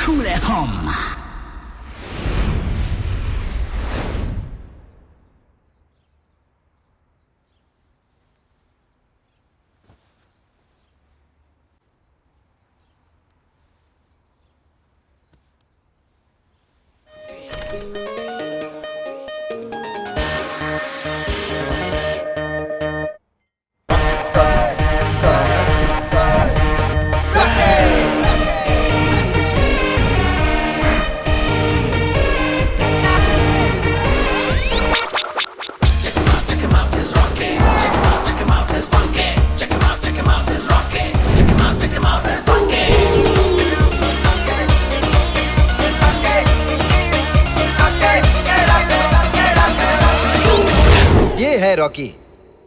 cool at home. है Rocky.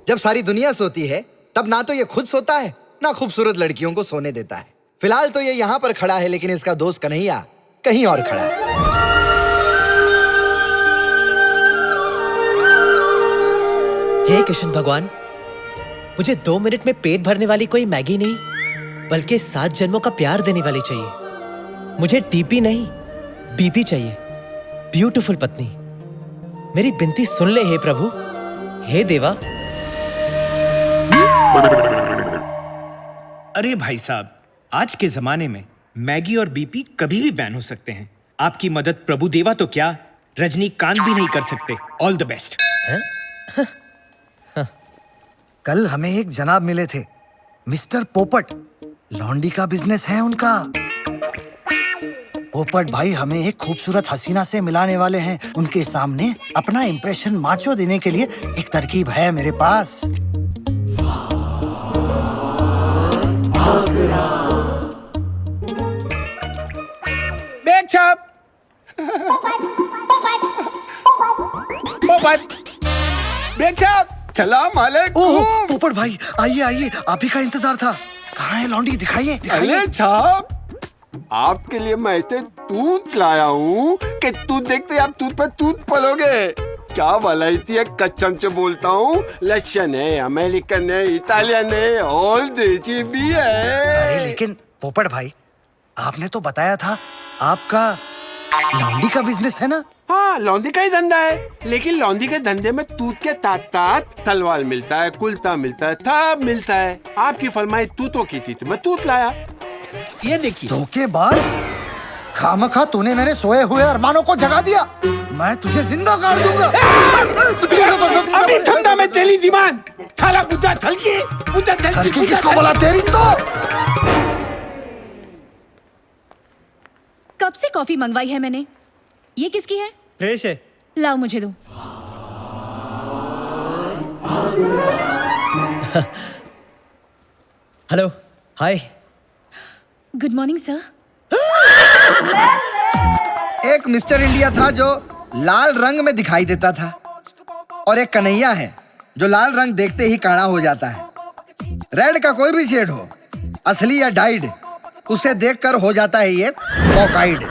जब सारी दुनिया सोती है तब ना तो ये खुद सोता है ना खूबसूरत लड़कियों को सोने देता है। फिलहाल तो ये यहाँ पर खड़ा है, लेकिन इसका दोस्त कन्हैया कहीं और खड़ा है। हे कृष्ण भगवान, मुझे 2 मिनट में पेट भरने वाली कोई मैगी नहीं, बल्कि 7 जन्मों का प्यार देने वाली चाहिए। मुझे टीपी नहीं, बीपी चाहिए। ब्यूटीफुल पत्नी, मेरी विनती सुन ले हे प्रभु, हे देवा। अरे भाई साहब, आज के जमाने में मैगी और बीपी कभी भी बैन हो सकते हैं। आपकी मदद प्रभु देवा तो क्या, रजनीकांत भी नहीं कर सकते। All the best. कल हमें एक जनाब मिले थे, मिस्टर पोपट। लॉन्डी का बिजनेस है उनका। पोपट भाई हमें एक खूबसूरत हसीना से मिलाने वाले हैं। उनके सामने अपना इंप्रेशन माचो देने के लिए एक तरकीब है मेरे पास। बैग छाप। पोपट, बैग छाप। चला मालिक। ओह पोपट भाई, आइए आइए, आप ही का इंतजार था। कहाँ है लॉन्डी? दिखाइए दिखाइए। अरे छाप, आपके लिए मैं ऐसे दूध लाया हूँ कि दूध देखते आप दूध पर दूध पलोगे। क्या वलायती है, कच्चम से बोलता हूँ। लक्षण है, अमेरिकन है, इटालियन है, और देसी भी है। अरे लेकिन पोपट भाई, आपने तो बताया था आपका लॉन्डी का बिजनेस है ना? हाँ, लौंडी का ही धंधा है, लेकिन लौंडी के धंधे में तूत के तात तलवार मिलता है, कुल्ता मिलता है, सब मिलता है। आपकी फरमाइश तूतों की थी तो मैं तूत लाया। ये देखिए। धोखेबाज, खामखा तूने मेरे सोए हुए अरमानों को जगा दिया। मैं तुझे जिंदा काट दूंगा। अभी ठंडा में तेली दिमाग थाला बुद्धा थलकी थलकी किसको बोला? तेरी तो। कब से कॉफी मंगवाई है मैंने। ये किसकी है? फ्रेश है। लाओ मुझे दो। Hello, hi. Good morning sir. एक मिस्टर इंडिया था जो लाल रंग में दिखाई देता था, और एक कन्हैया है जो लाल रंग देखते ही काला हो जाता है। रेड का कोई भी शेड हो, असली या डाइड, उसे देखकर हो जाता है ये कॉकाइड।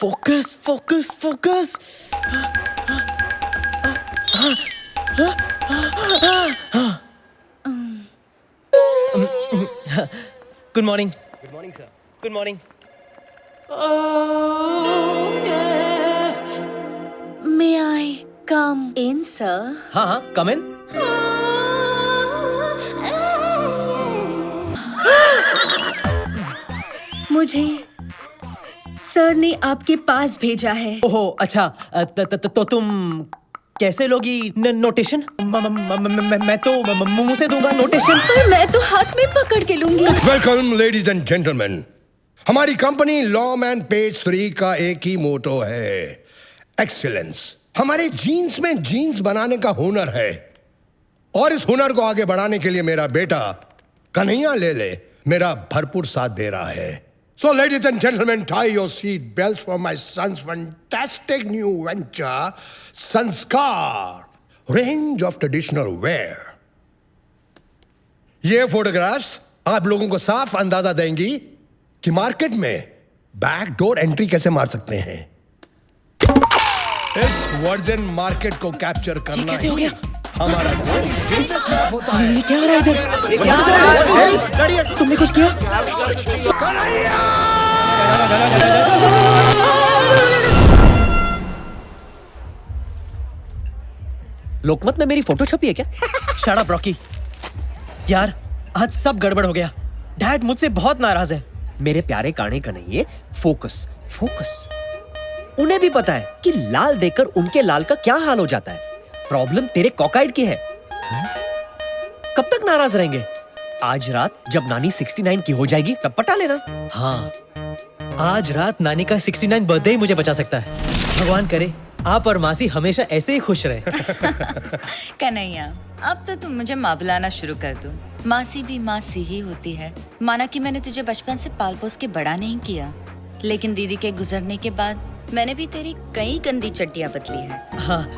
Focus focus focus. Good morning. Good morning sir. Good morning. May I come in sir? हाँ हाँ, कम इन। मुझे सर ने आपके पास भेजा है। ओहो अच्छा, तो तुम कैसे लोगी नोटेशन? मैं तो मुंह से दूंगा नोटेशन। पर मैं तो हाथ में पकड़ के लूंगी। Welcome ladies and gentleman. हमारी कंपनी लॉमैन पेज 3 का एक ही मोटो है, एक्सीलेंस। हमारे जीन्स में जीन्स बनाने का हुनर है, और इस हुनर को आगे बढ़ाने के लिए मेरा बेटा कन्हैया ले मेरा भरपूर साथ दे रहा है। So ladies and gentlemen, tie your seat belts for my son's fantastic new venture, Sanskar, range of traditional wear. ये फोटोग्राफ्स आप लोगों को साफ अंदाजा देंगी कि मार्केट में बैकडोर एंट्री कैसे मार सकते हैं। इस वर्जिन मार्केट को कैप्चर करना कैसे हो गया? हमारा स्क्रैप होता है। ये क्या हो रहा है इधर? ये क्या हो रहा है? तुमने कुछ किया? लोकमत में मेरी फोटो छपी है क्या? Shut up Rocky. यार आज सब गड़बड़ हो गया। डैड मुझसे बहुत नाराज है। मेरे प्यारे काने का नहीं है, फोकस फोकस। उन्हें भी पता है कि लाल देखकर उनके लाल का क्या हाल हो जाता है। प्रॉब्लम तेरे कॉकाइड की है। कब तक नाराज रहेंगे? आज रात जब नानी 69 की हो जाएगी तब पटा लेना। हाँ, आज रात नानी का 69 बर्थडे ही मुझे बचा सकता है। भगवान करे आप और मासी हमेशा ऐसे ही खुश रहे। कन्हैया, अब तो तुम मुझे माँ बुलाना शुरू कर दो। मासी भी मासी ही होती है। माना कि मैंने तुझे बचपन से पाल पोस के बड़ा नहीं किया, लेकिन दीदी के गुजरने के बाद मैंने भी तेरी कई गंदी चड्डियाँ बदली है। हाँ,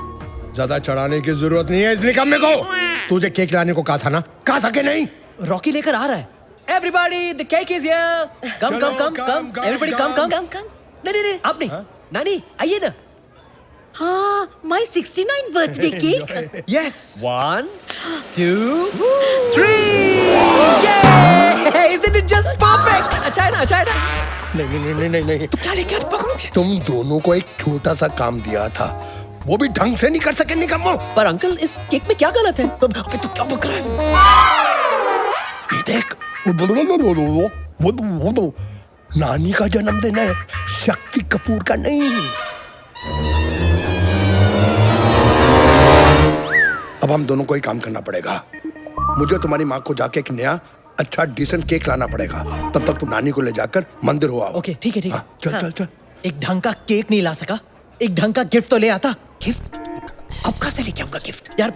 ज्यादा चढ़ाने की जरूरत नहीं है इस निकम्मे को। तुझे केक लाने को कहा था ना, कहा था कि नहीं? रॉकी लेकर आ रहा है। Everybody, the cake is here. Come, चलो, come, come, come. come, Everybody, come, come. come. कम नहीं, आप नहीं। नानी आइए ना। हाँ, my 69 birthday cake. Yes. 1 2 3 Yay! Isn't it just perfect? अच्छा है ना, अच्छा है ना? नहीं। तो क्या लेके हाथ पकड़ोगे? तुम दोनों को एक छोटा सा काम दिया था, वो भी ढंग से नहीं कर सके निकम्मो। पर अंकल इस केक में क्या गलत है? अबे तू क्या बक रहा है? ये देख, वो नानी का जन्मदिन है, शक्ति कपूर का नहीं। अब हम दोनों को ही काम करना पड़ेगा। मुझे तुम्हारी माँ को जाके एक नया अच्छा डिसेंट केक लाना पड़ेगा। तब तक तुम नानी को ले जाकर मंदिर हो आओ। Okay, ठीक है, ठीक है। हाँ, चल चल चल। एक ढंग का केक नहीं ला सका, एक ढंग का गिफ्ट तो ले आता। गिफ्ट? अब कहाँ से लेके आऊंगा गिफ्ट? यार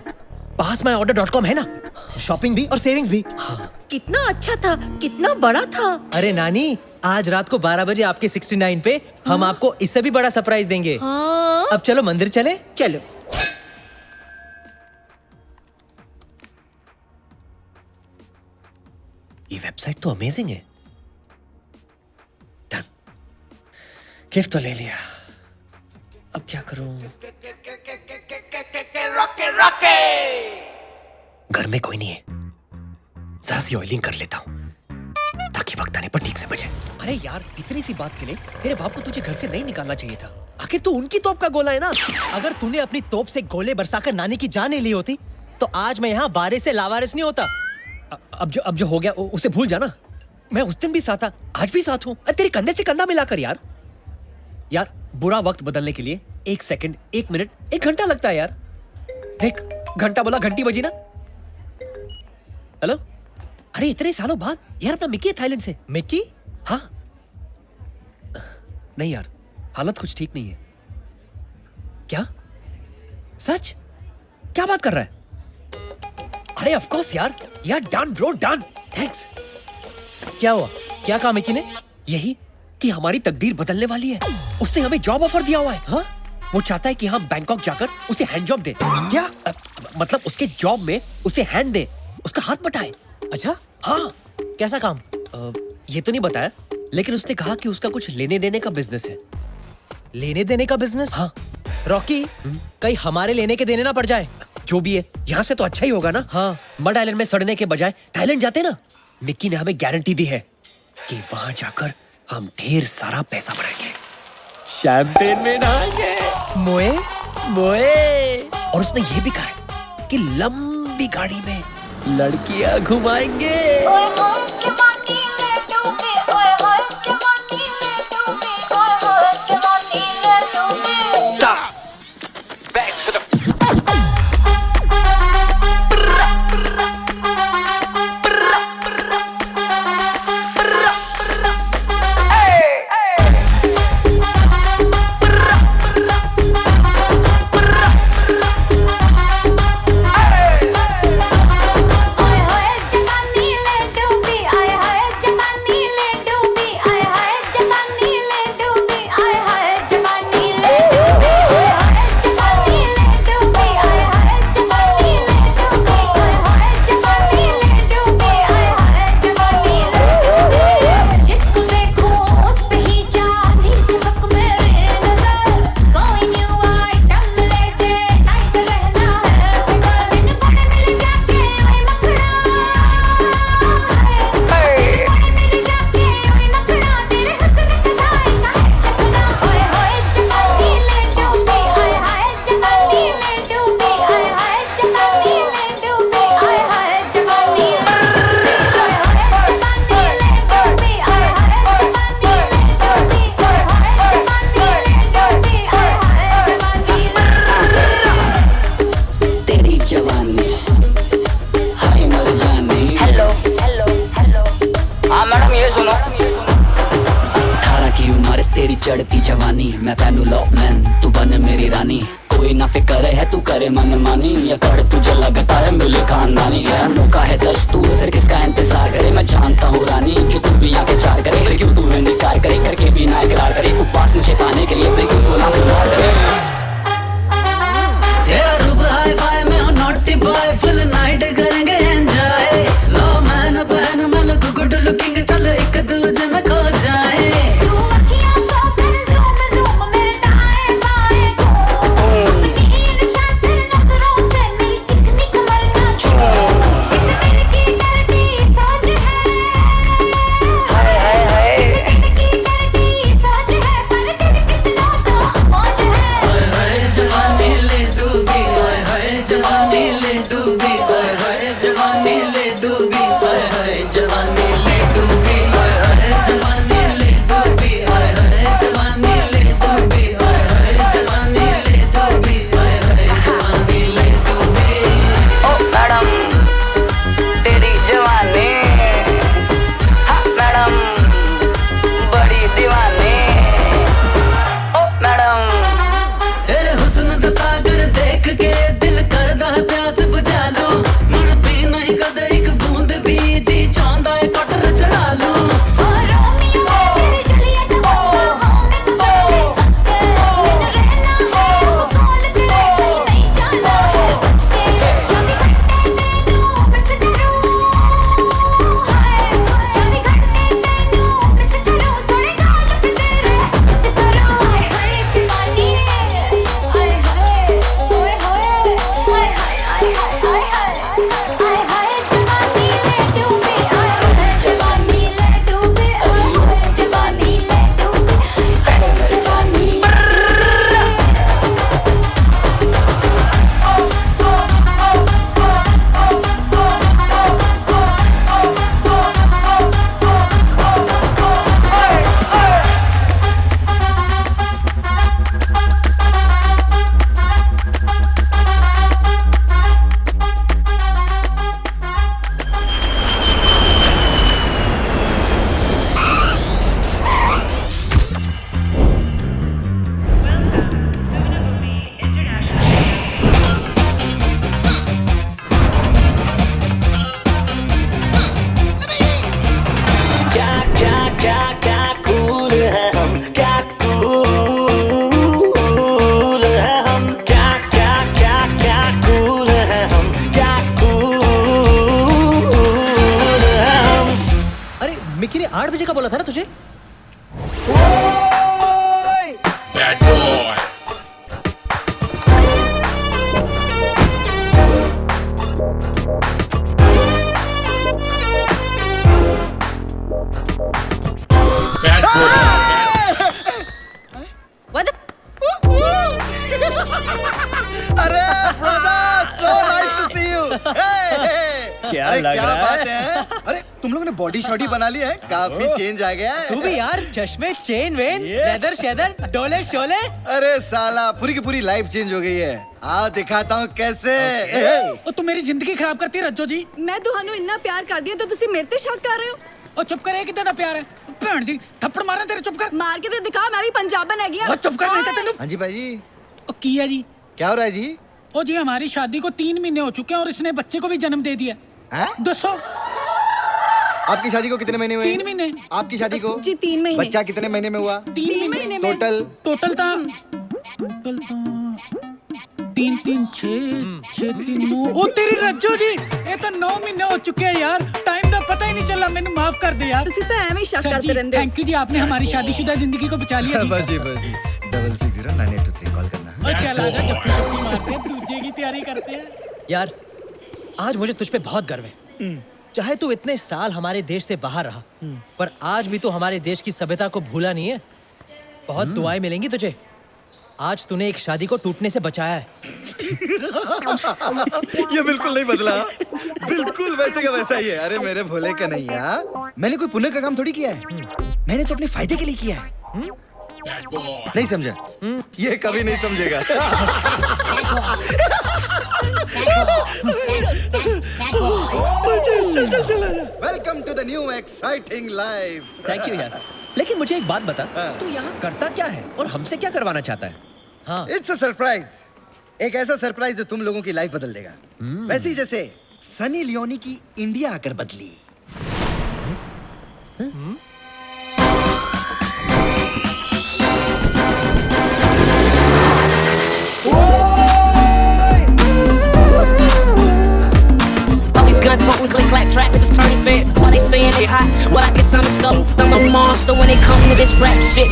पास में order.com है ना, शॉपिंग भी और सेविंग्स भी। कितना अच्छा था, कितना बड़ा था। अरे नानी, आज रात को 12 बजे आपके 69 पे हम आपको इससे भी बड़ा सरप्राइज देंगे। हाँ। अब चलो मंदिर चले। चलो। ये वेबसाइट तो अमेजिंग है। डन, गिफ्ट तो ले लिया। अब क्या करूं? घर में कोई नहीं है, जरा सी ऑयलिंग कर लेता हूं ताकि वक्त आने पर ठीक से बजे। अरे यार, इतनी सी बात के लिए तेरे बाप को तुझे घर से नहीं निकालना चाहिए था। आखिर तू उनकी तोप का गोला है ना। अगर तूने अपनी तोप से गोले बरसाकर नानी की जान नहीं ली होती तो आज मैं यहाँ वारिस से लावारिस नहीं होता। अब जो हो गया उसे भूल जाना। मैं उस दिन भी साथ था, आज भी साथ हूं। तेरे कंधे से कंधा मिलाकर यार बुरा वक्त बदलने के लिए 1 सेकंड, 1 मिनट, 1 घंटा लगता है यार। देख, घंटा बोला, घंटी बजी ना। हेलो, अरे इतने सालों बाद यार अपना मिक्की है थाईलैंड से। मिक्की? हाँ। नहीं यार, हालत कुछ ठीक नहीं है। क्या? सच? क्या बात कर रहा है? अरे ऑफ कोर्स यार डन ब्रो, डन, थैंक्स। क्या हुआ? क्या कहा मिक्की ने? यही कि हमारी तकदीर बदलने वाली है। उसने हमें जॉब ऑफर दिया हुआ है। हाँ? वो चाहता है कि हम बैंकॉक जाकर उसे हैंड जॉब दे। क्या? मतलब उसके जॉब में उसे हैंड दे, उसका हाथ बटाए। अच्छा, हाँ। कैसा काम? ये तो नहीं बताया, लेकिन उसने कहा कि उसका कुछ लेने देने का बिजनेस है। लेने देने का बिजनेस? हाँ। रॉकी, कहीं हमारे लेने के देने ना पड़ जाए। जो भी है, यहाँ से तो अच्छा ही होगा ना। हाँ। मड आइलैंड में सड़ने के बजाय थाईलैंड जाते ना। मिक्की ने हमें गारंटी दी है कि वहां जाकर हम ढेर सारा पैसा बनाएंगे, शैंपेन में नहाएंगे, मोए मोए। और उसने ये भी कहा है कि लंबी गाड़ी में लड़कियां घुमाएंगे। आए हाय जवानी ले डूबी, आए चढ़ती जवानी मैं पहनू लॉकमैन तू बन मेरी रानी कोई ना फिक्र है तू करे मन मानी या कर तुझे लगता है मिले खानदानी है मौका है दस्तूर फिर किसका इंतजार करे मैं जानता हूँ रानी कि तू भी आके चार करे फिर क्यों तू इनकार करे करके भी ना इकरार करे उपवास मुझे पाने के लिए फिर क्यों सोना सुनार करे तेरा रूप हाई फाई में हूँ नॉटी बॉय फुल नाइट करेंगे एंजॉय लो मैन पहन मैं लुक गुड लुकिंग चल एक दूजे में खो जाए मिकी ने 8 बजे का बोला था ना तुझे? Bad boy. Bad boy. What the? अरे brother, so nice to see you. क्या अरे लग क्या रहा बात है? है? अरे तुम लोगों ने बॉडी शॉडी बना ली है, काफी चेंज आ गया है। तू भी यार, चश्मे, चेन वेन, लेदर शेदर, डोले शोले। अरे साला पूरी की पूरी लाइफ चेंज हो गई है। आओ दिखाता हूँ कैसे। ओ तू मेरी जिंदगी खराब करती है रज्जो जी। मैं ਤੁਹਾਨੂੰ ਇੰਨਾ ਪਿਆਰ ਕਰਦੀ ਹਾਂ ਤਾਂ ਤੁਸੀਂ ਮੇਰੇ ਤੇ ਸ਼ੱਕ ਕਰ ਰਹੇ ਹੋ। ओ चुप कर, कितना दा प्यार है भैन जी, थप्पड़ मारना तेरे, चुप कर। मार के तो दिखा, मैं भी पंजाबन हैगी हां। ओ चुप कर, नहीं तो तेनू। हाँ जी भाई जी। ओ की है जी? क्या हो रहा है जी? ओ जी हमारी शादी को 3 महीने हो चुके हैं और इसने बच्चे को भी जन्म दे दिया। हैं? दसो आपकी शादी को कितने महीने हुए? 3 महीने। आपकी शादी को जी 3 महीने। बच्चा कितने महीने में हुआ? 3 महीने में। टोटल टोटल था 3 3 6 6 3 9। ओ तेरी रज्जो जी, ये तो 9 महीने हो चुके हैं यार, टाइम का पता ही नहीं चला। मैंने माफ कर दे यार। ਤੁਸੀਂ ਤਾਂ ਐਵੇਂ ਹੀ ਸ਼ੱਕ ਕਰਦੇ ਰਹਿੰਦੇ ਹੋ। थैंक यू जी, आपने हमारी शादीशुदा जिंदगी को बचा लिया जी। बाजी बाजी 660982 कॉल करना। ओ चल आजा, जप्पी जप्पी मारते हैं, दूजे की तैयारी करते हैं। यार, आज मुझे तुझ पे बहुत गर्व है। चाहे तू इतने साल हमारे देश से बाहर रहा, पर आज भी तू हमारे देश की सभ्यता को भूला नहीं है। बहुत दुआएं मिलेंगी तुझे। आज तूने एक शादी को टूटने से बचाया है। ये बिल्कुल नहीं बदला, बिल्कुल वैसे का वैसा ही है। अरे मेरे भोले कन्हैया, मैंने कोई पुण्य का काम थोड़ी किया है, मैंने तो अपने फायदे के लिए किया है। नहीं समझा? ये कभी नहीं समझेगा। चल welcome to the new exciting life. Thank you यार। लेकिन मुझे एक बात बता, तू यहाँ करता क्या है और हमसे क्या करवाना चाहता है? हाँ इट्स अ सरप्राइज, एक ऐसा सरप्राइज जो तुम लोगों की लाइफ बदल देगा। वैसे ही जैसे सनी लियोनी की इंडिया आकर बदली। Gun toting, click clack tracks is turning fed. While they saying they hot, well I get some stuff. I'm a monster when it comes to this rap shit.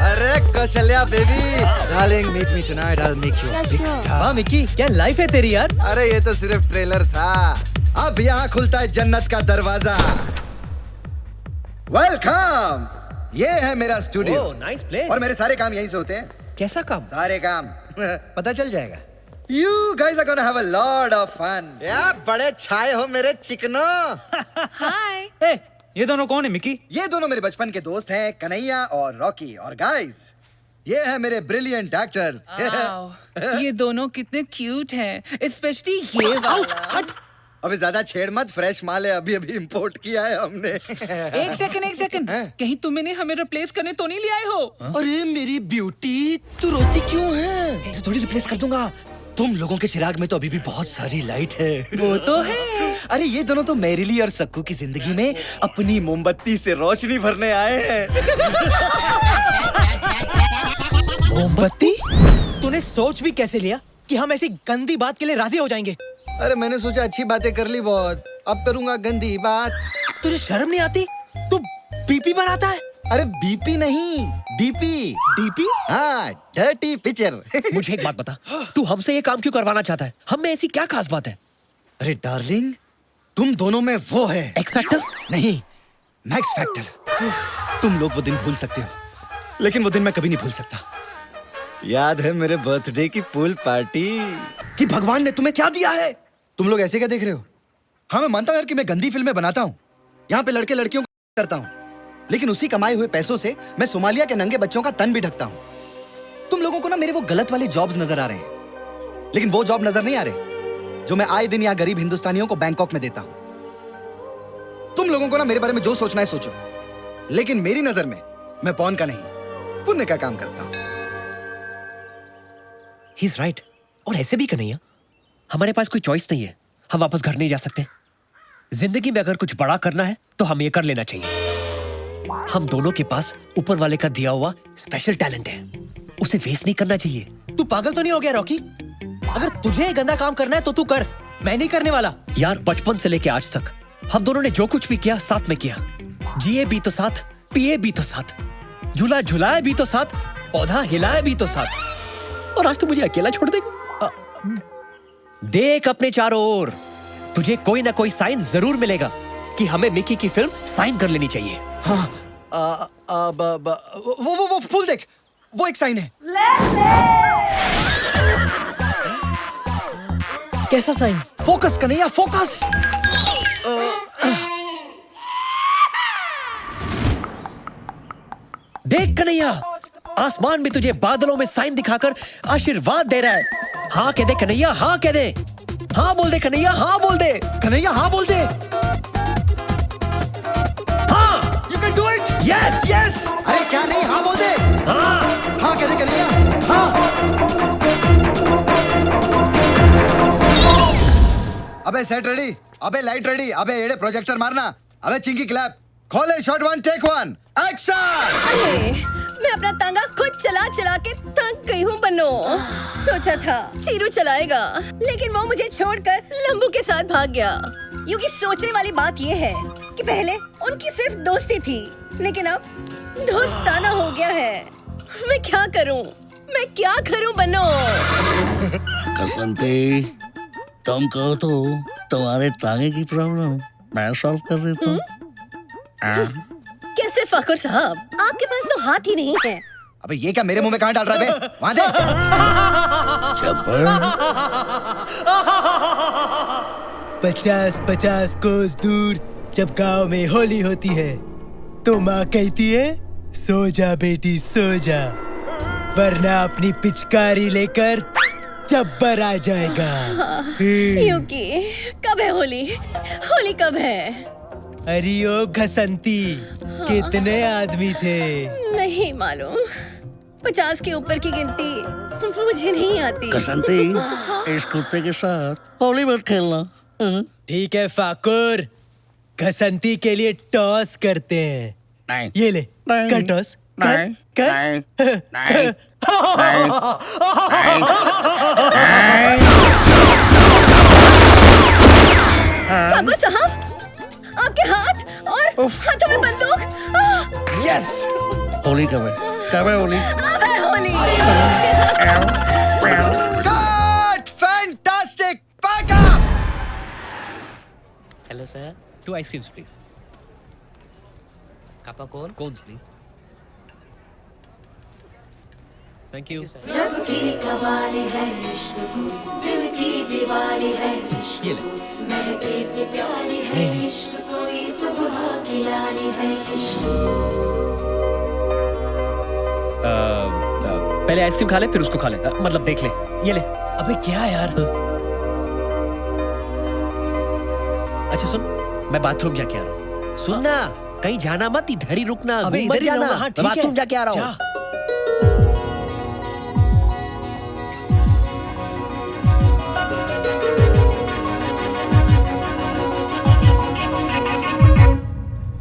अरे Kaushalya baby, darling meet me tonight, I will make you a big star. वाह Mickey, क्या life है तेरी यार। अरे ये तो सिर्फ ट्रेलर था, अब यहाँ खुलता है जन्नत का दरवाजा। वेलकम, ये है मेरा स्टूडियो। ओह, नाइस प्लेस। और मेरे सारे काम यहीं से होते हैं। कैसा काम? सारे काम पता चल जाएगा। You guys are gonna have a lot of fun. यार बड़े छाए हो मेरे चिकनो। हाय। ए, ये दोनों कौन है मिकी? ये दोनों मेरे बचपन के दोस्त हैं, कन्हैया और रॉकी। और गाइस, ये है मेरे ब्रिलियंट एक्टर्स। ये दोनों कितने क्यूट हैं, स्पेशली ये वाला। अभी ज्यादा छेड़ मत, फ्रेश माल है, अभी अभी इंपोर्ट किया है हमने। एक सेकंड, कहीं तुम इन्हें हमें रिप्लेस करने तो नहीं ले आए हो? अरे मेरी ब्यूटी, तू रोती क्यों है? इसे थोड़ी रिप्लेस कर दूंगा। तुम लोगों के चिराग में तो अभी भी बहुत सारी लाइट है। वो तो है। अरे ये दोनों तो मैरिली और सक्कू की जिंदगी में अपनी मोमबत्ती से रोशनी भरने आए हैं। मोमबत्ती? तूने सोच भी कैसे लिया कि हम ऐसी गंदी बात के लिए राजी हो जाएंगे? अरे मैंने सोचा अच्छी बातें कर ली बहुत, अब करूंगा गंदी बात। तुझे शर्म नहीं आती? तू बीपी बनाता है? अरे बीपी नहीं, डीपी। डीपी? हाँ, डर्टी पिक्चर। मुझे एक बात बता, तू हमसे ये काम क्यों करवाना चाहता है? हम में ऐसी क्या खास बात है? अरे डार्लिंग, तुम दोनों में वो है एक्स फैक्टर? नहीं, मैक्स फैक्टर। तुम लोग वो दिन भूल सकते हो, लेकिन वो दिन मैं कभी नहीं भूल सकता। याद है मेरे बर्थडे की पूल पार्टी? कि भगवान ने तुम्हें क्या दिया है? तुम लोग ऐसे क्या देख रहे हो? हाँ मैं मानता हूँ यार कि मैं गंदी फिल्में बनाता हूँ, यहाँ पे लड़के लड़कियों को करता हूँ, लेकिन उसी कमाए हुए पैसों से मैं सोमालिया के नंगे बच्चों का तन भी ढकता हूँ। तुम लोगों को ना मेरे वो गलत वाले जॉब्स नजर आ रहे हैं, लेकिन वो जॉब नजर नहीं आ रहे जो मैं आए दिन यहाँ गरीब हिंदुस्तानियों को बैंकॉक में देता हूँ। तुम लोगों को ना मेरे बारे में जो सोचना है सोचो, लेकिन मेरी नजर में मैं पौन का नहीं, पुण्य का काम करता हूँ। He's right. और ऐसे भी कन्हैया, हमारे पास कोई चॉइस नहीं है, हम वापस घर नहीं जा सकते। जिंदगी में अगर कुछ बड़ा करना है तो हम ये कर लेना चाहिए। हम दोनों के पास ऊपर वाले का दिया हुआ स्पेशल टैलेंट है, उसे वेस्ट नहीं करना चाहिए। तू पागल तो नहीं हो गया रॉकी? अगर तुझे ये गंदा काम करना है तो तू कर, मैं नहीं करने वाला। यार बचपन से लेके आज तक हम दोनों ने जो कुछ भी किया साथ में किया, जिए भी तो साथ, पिए भी तो साथ, झूला झुलाया भी तो साथ, पौधा हिलाया भी तो साथ, और आज तो मुझे अकेला छोड़ देगा। देख अपने चारों ओर, तुझे कोई ना कोई साइन जरूर मिलेगा कि हमें मिकी की फिल्म साइन कर लेनी चाहिए। हाँ, वो फूल देख, वो एक साइन है। कैसा साइन? Focus Kanhaiya, focus. देख कन्हैया, आसमान भी तुझे बादलों में साइन दिखाकर आशीर्वाद दे रहा है। हाँ कह दे कन्हैया, हाँ कह दे, हाँ बोल दे कन्हैया, हाँ बोल दे कन्हैया, हाँ बोल दे। हाँ, you can do it. Yes yes. अरे क्या नहीं, हाँ बोल दे। हाँ हाँ कह दे कन्हैया, हाँ। अबे सेट रेडी, अबे लाइट रेडी, अबे एड़े प्रोजेक्टर मारना, अबे चिंकी क्लैप, खोले शॉट 1 टेक 1 एक्शन। अरे मैं अपना तांगा खुद चला चला के थक गई हूँ बनो। सोचा था चीरू चलाएगा, लेकिन वो मुझे छोड़कर लंबू के साथ भाग गया। क्योंकि सोचने वाली बात ये है कि पहले उनकी सिर्फ दोस्ती थी, लेकिन अब दोस्ताना हो गया है। मैं क्या करूं बनो? कसंती, तुम कहो तो तुम्हारे टांगे की प्रॉब्लम मैं सॉल्व कर देता हूँ। कैसे फाखुर साहब, आपके पास तो हाथ ही नहीं है। अबे ये क्या मेरे मुंह में कहाँ डाल रहा है बे? वहाँ दे। 50-50 कोस दूर जब गांव में होली होती है तो माँ कहती है, सो जा बेटी सो जा। वरना अपनी पिचकारी लेकर जब्बर आ जाएगा। यूकी, कब है होली? होली कब है? अरे ओ घसंती, कितने आदमी थे? नहीं मालूम। 50 के ऊपर की गिनती मुझे नहीं आती। कसंती, इस कुत्ते के साथ होली मत खेलना। ठीक है फाकुर, घसंती के लिए टॉस करते हैं। नहीं, ये ले, नहीं, कर टॉस। नहीं, कर, नहीं, कर। नहीं, ठाकुर साहब, आपके हाथ और हाथों में बंदूक। यस, होली कब है? कब है होली? अब है होली। फैंटास्टिक, पाका। Hello sir, 2 ice creams, please. कापा कौन? Cones, please. Thank you. रब की कवाली है इश्क को, दिल की दीवाली है इश्क ये को, ले। महके से प्याली है इश्क कोई सुबह की लाली है इश्क। पहले आइसक्रीम खा ले, फिर उसको खा ले। मतलब देख ले। ये ले। अबे क्या यार? अच्छा सुन, मैं बाथरूम जाके आ रहा हूँ। सुन ना, कहीं जाना मत, इधर ही रुकना। अबे घूम इधर मत ही जाना। रहूंगा, हाँ, मैं ठीक है। बाथरूम जाके आ रहा हूँ। जा।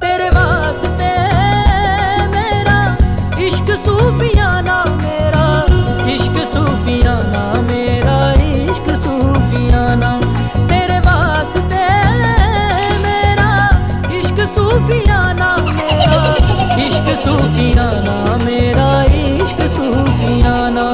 तेरे वास्ते मेरा इश्क सूफियाना, मेरा इश्क सूफियाना, मेरा इश्क सूफियाना। तेरे वास्ते मेरा इश्क सूफियाना, मेरा इश्क सूफियाना, मेरा इश्क सूफियाना।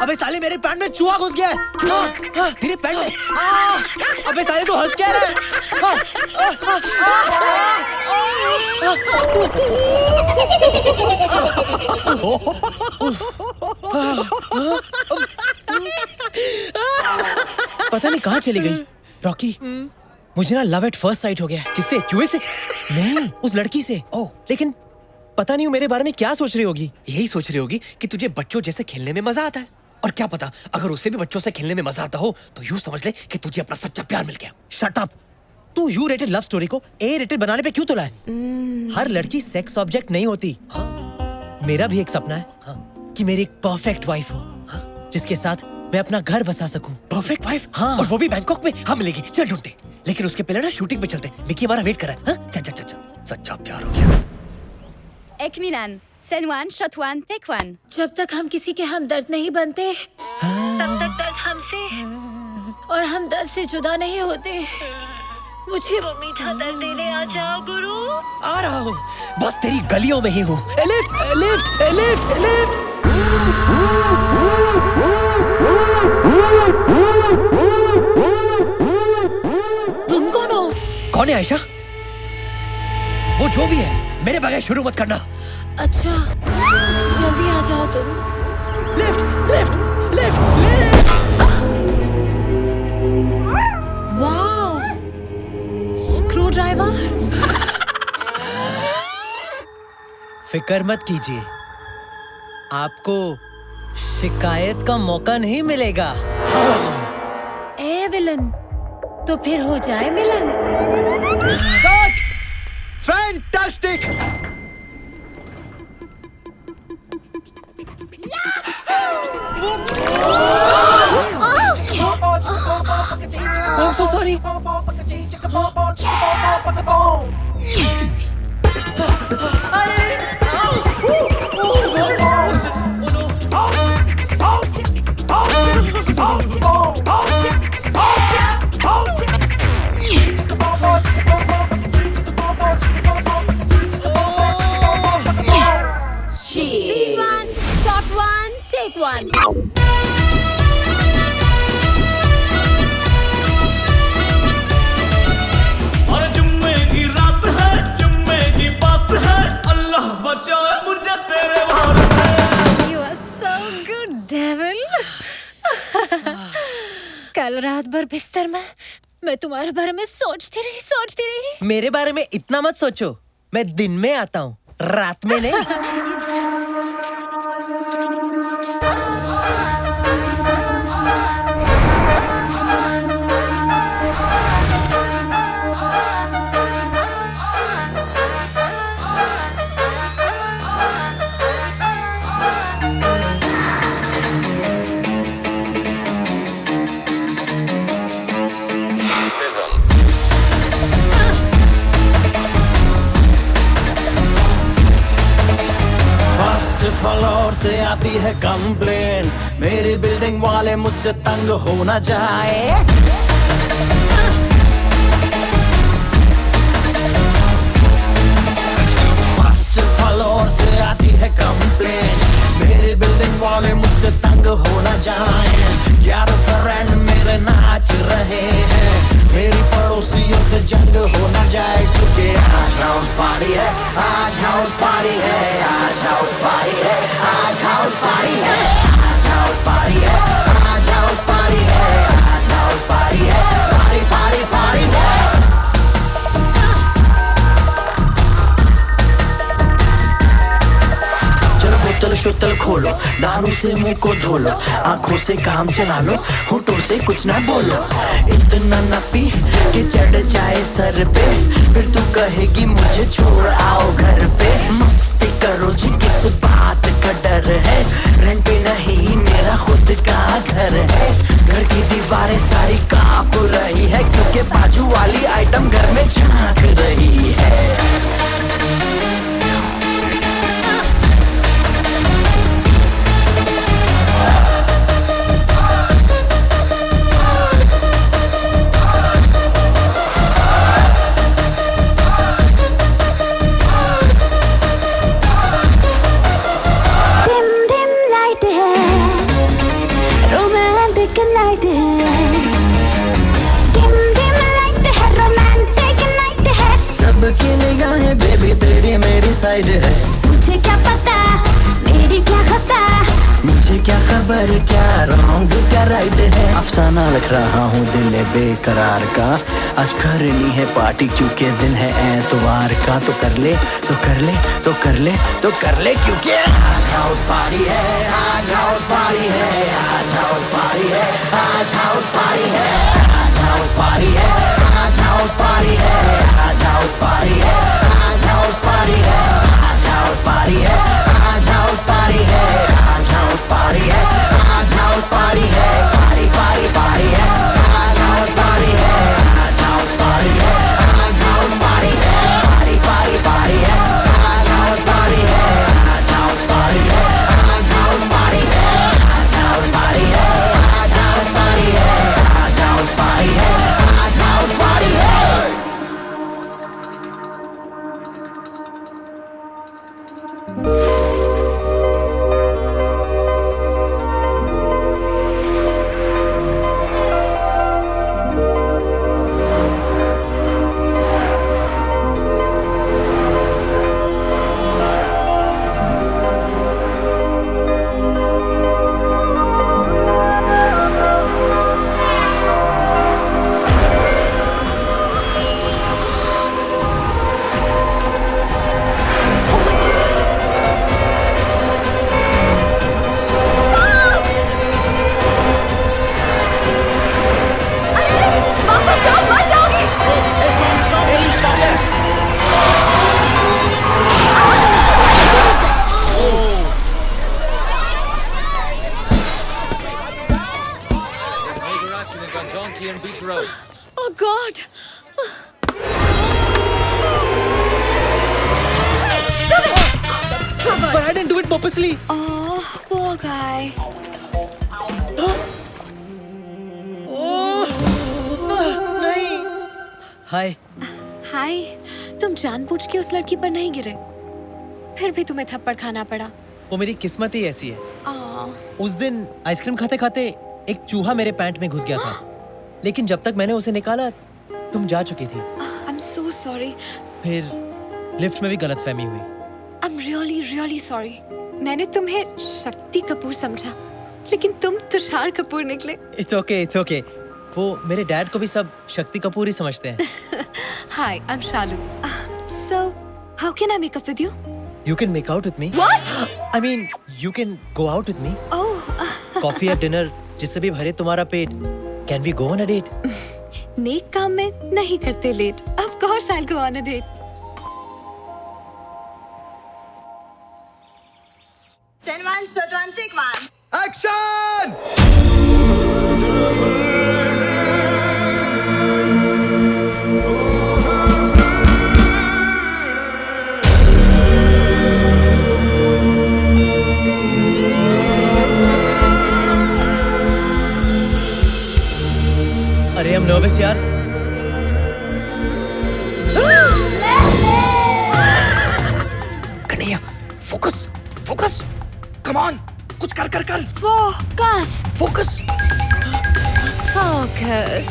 अबे साले मेरे पैंट में चूहा घुस गया है। चूहा तेरे पैंट में। अबे साले तू हंस क्या रहा है? पता नहीं कहाँ चली गई रॉकी। मुझे ना लव एट फर्स्ट साइट हो गया। किससे? चूहे से? नहीं, उस लड़की से। ओह, लेकिन पता नहीं वो मेरे बारे में क्या सोच रही होगी। यही सोच रही होगी कि तुझे बच्चों जैसे खेलने में मजा आता है। और क्या पता, अगर उसे भी बच्चों से खेलने में मजा आता हो तो यूं समझ ले कि तुझे अपना सच्चा प्यार मिल गया। Shut up. तू यू रेटेड लव स्टोरी को ए रेटेड बनाने पे क्यों तुला है? हर लड़की सेक्स ऑब्जेक्ट नहीं होती। मेरा भी एक सपना है कि मेरी एक परफेक्ट वाइफ हो, जिसके साथ मैं अपना घर बसा सकूं। Perfect wife? हाँ। और वो भी बैंकॉक में? हाँ मिलेगी, चल ढूंढते। लेकिन उसके पहले ना शूटिंग पे चलते। मिकी हमारा वेट कर रहा है। चल चल चल, सच्चा प्यार हो गया। Ekminan, Senwan, Shotwan, Tekwan. जब तक हम किसी के हमदर्द नहीं बनते, तब तक दर्द हमसे और हम दर्द से जुदा नहीं होते। मुझे वो मीठा दर्द देने आ जाओ गुरु। आ रहा हूँ, बस तेरी गलियों में ही हूँ। Lift lift lift lift. तुम कौन हो? कौन है आयशा? वो जो भी है, मेरे बगैर शुरू मत करना। अच्छा, जल्दी आ जाओ तुम। Lift lift lift lift. Wow, screw driver. फिक्र मत कीजिए, आपको शिकायत का मौका नहीं मिलेगा। ए विलन, तो फिर हो जाए मिलन। Fantastic. I'm so sorry. Take one. और जुम्मे की रात है, जुम्मे की बात है, अल्लाह बचाए मुझे तेरे भार से। You are so good, devil. कल रात भर बिस्तर में मैं तुम्हारे बारे में सोचती रही। मेरे बारे में इतना मत सोचो, मैं दिन में आता हूँ, रात में नहीं। फ्लोर से आती है कंप्लेन, मेरी बिल्डिंग वाले मुझसे तंग हो न जाए। फर्स्ट फ्लोर से आती है कंप्लेन, मेरी बिल्डिंग वाले मुझसे तंग हो न जाए। यार फ्रेंड मेरे नाच रहे हैं, मेरी पड़ोसियों से जंग हो न जाए, क्योंकि आज हाउस पार्टी है, आज हाउस पार्टी है, आज हाउस पार्टी है, आज हाउस पार्टी है, आज हाउस पार्टी है, आज हाउस पार्टी है, आज हाउस पार्टी है, पार्टी पार्टी पार्टी है। चलो बोतल शोतल खोलो, दारू से मुंह को धो लो, आंखों से काम चला लो, होठों से कुछ ना बोलो। इतना न पी कि चढ़ जाए सर पे, फिर तू कहेगी मुझे छोड़ आओ घर पे। मस्ती करो जी, किस बात का डर है, रेंट पे नहीं मेरा खुद का घर है। घर की दीवारें सारी कांप रही है, क्योंकि बाजू वाली आइटम घर में झांक रही है। सबकी निगाहें बेबी तेरी मेरी साइड है, मुझे क्या पता मेरी क्या खता, मुझे क्या खबर क्या रॉन्ग क्या राइट है। अफसाना लिख रहा हूँ दिल बेकरार का, आज करनी है पार्टी क्योंकि दिन है एतवार का। तो कर ले तो कर ले तो कर ले तो कर ले, क्योंकि आज हाउस पार्टी है, आज हाउस पार्टी है, आज हाउस पार्टी है, आज हाउस पार्टी है, आज हाउस पार्टी है, आज हाउस पार्टी है, आज हाउस पार्टी है, आज हाउस पार्टी है, आज हाउस पार्टी है, आज हाउस पार्टी है, आज हाउस पार्टी है, आज हाउस पार्टी है, पार्टी पार्टी पार्टी है, आज हाउस पार्टी है, आज हाउस पार्टी है, आज हाउस पार्टी है, पार्टी पार्टी पार्टी है, आज हाउस पार्टी है, आज हाउस पार्टी है, आज हाउस पार्टी है, आज हाउस पार्टी है, आज हाउस पार्टी है, आज हाउस पार्टी है, आज हाउस पार्टी है। Oh God! Stop it! But I didn't do it purposely. Oh, poor guy. नहीं। हाय। हाय, तुम जानबूझ के उस लड़की पर नहीं गिरे, फिर भी तुम्हें थप्पड़ खाना पड़ा। वो मेरी किस्मत ही ऐसी है। आह, उस दिन आइसक्रीम खाते खाते एक चूहा मेरे पैंट में घुस गया था, लेकिन जब तक मैंने उसे निकाला तुम जा चुकी थी। I am so sorry. फिर लिफ्ट में भी गलतफहमी हुई। I am really really sorry. मैंने तुम्हें शक्ति कपूर समझा, लेकिन तुम तुषार कपूर निकले। It's okay, it's okay. वो मेरे डैड को भी सब शक्ति कपूर ही समझते हैं। Hi, I am Shalu. So how can I make up with you? You can make out with me. What? I mean, you can go out with me. Oh. Coffee या dinner जिससे भी भरे तुम्हारा पेट. Can we go on a date? नेक काम में नहीं करते late. Of course I'll go on a date. Ten one, shot one, take one. Action! अरे I'm nervous यार. Kanhaiya, focus, focus, come on, कुछ कर कर कर, Focus. फोकस. Focus.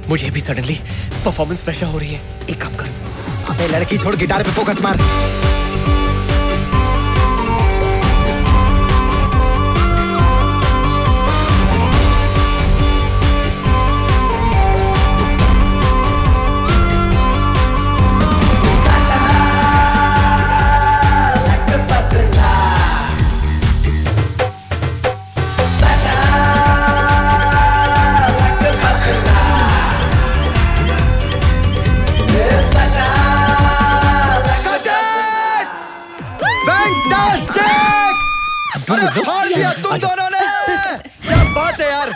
मुझे भी सडनली परफॉर्मेंस प्रेशर हो रही है। एक काम कर, अबे लड़की छोड़, गिटार पे फोकस मार. अरे फाड़ दिया तुम दोनों ने. क्या बात है यार.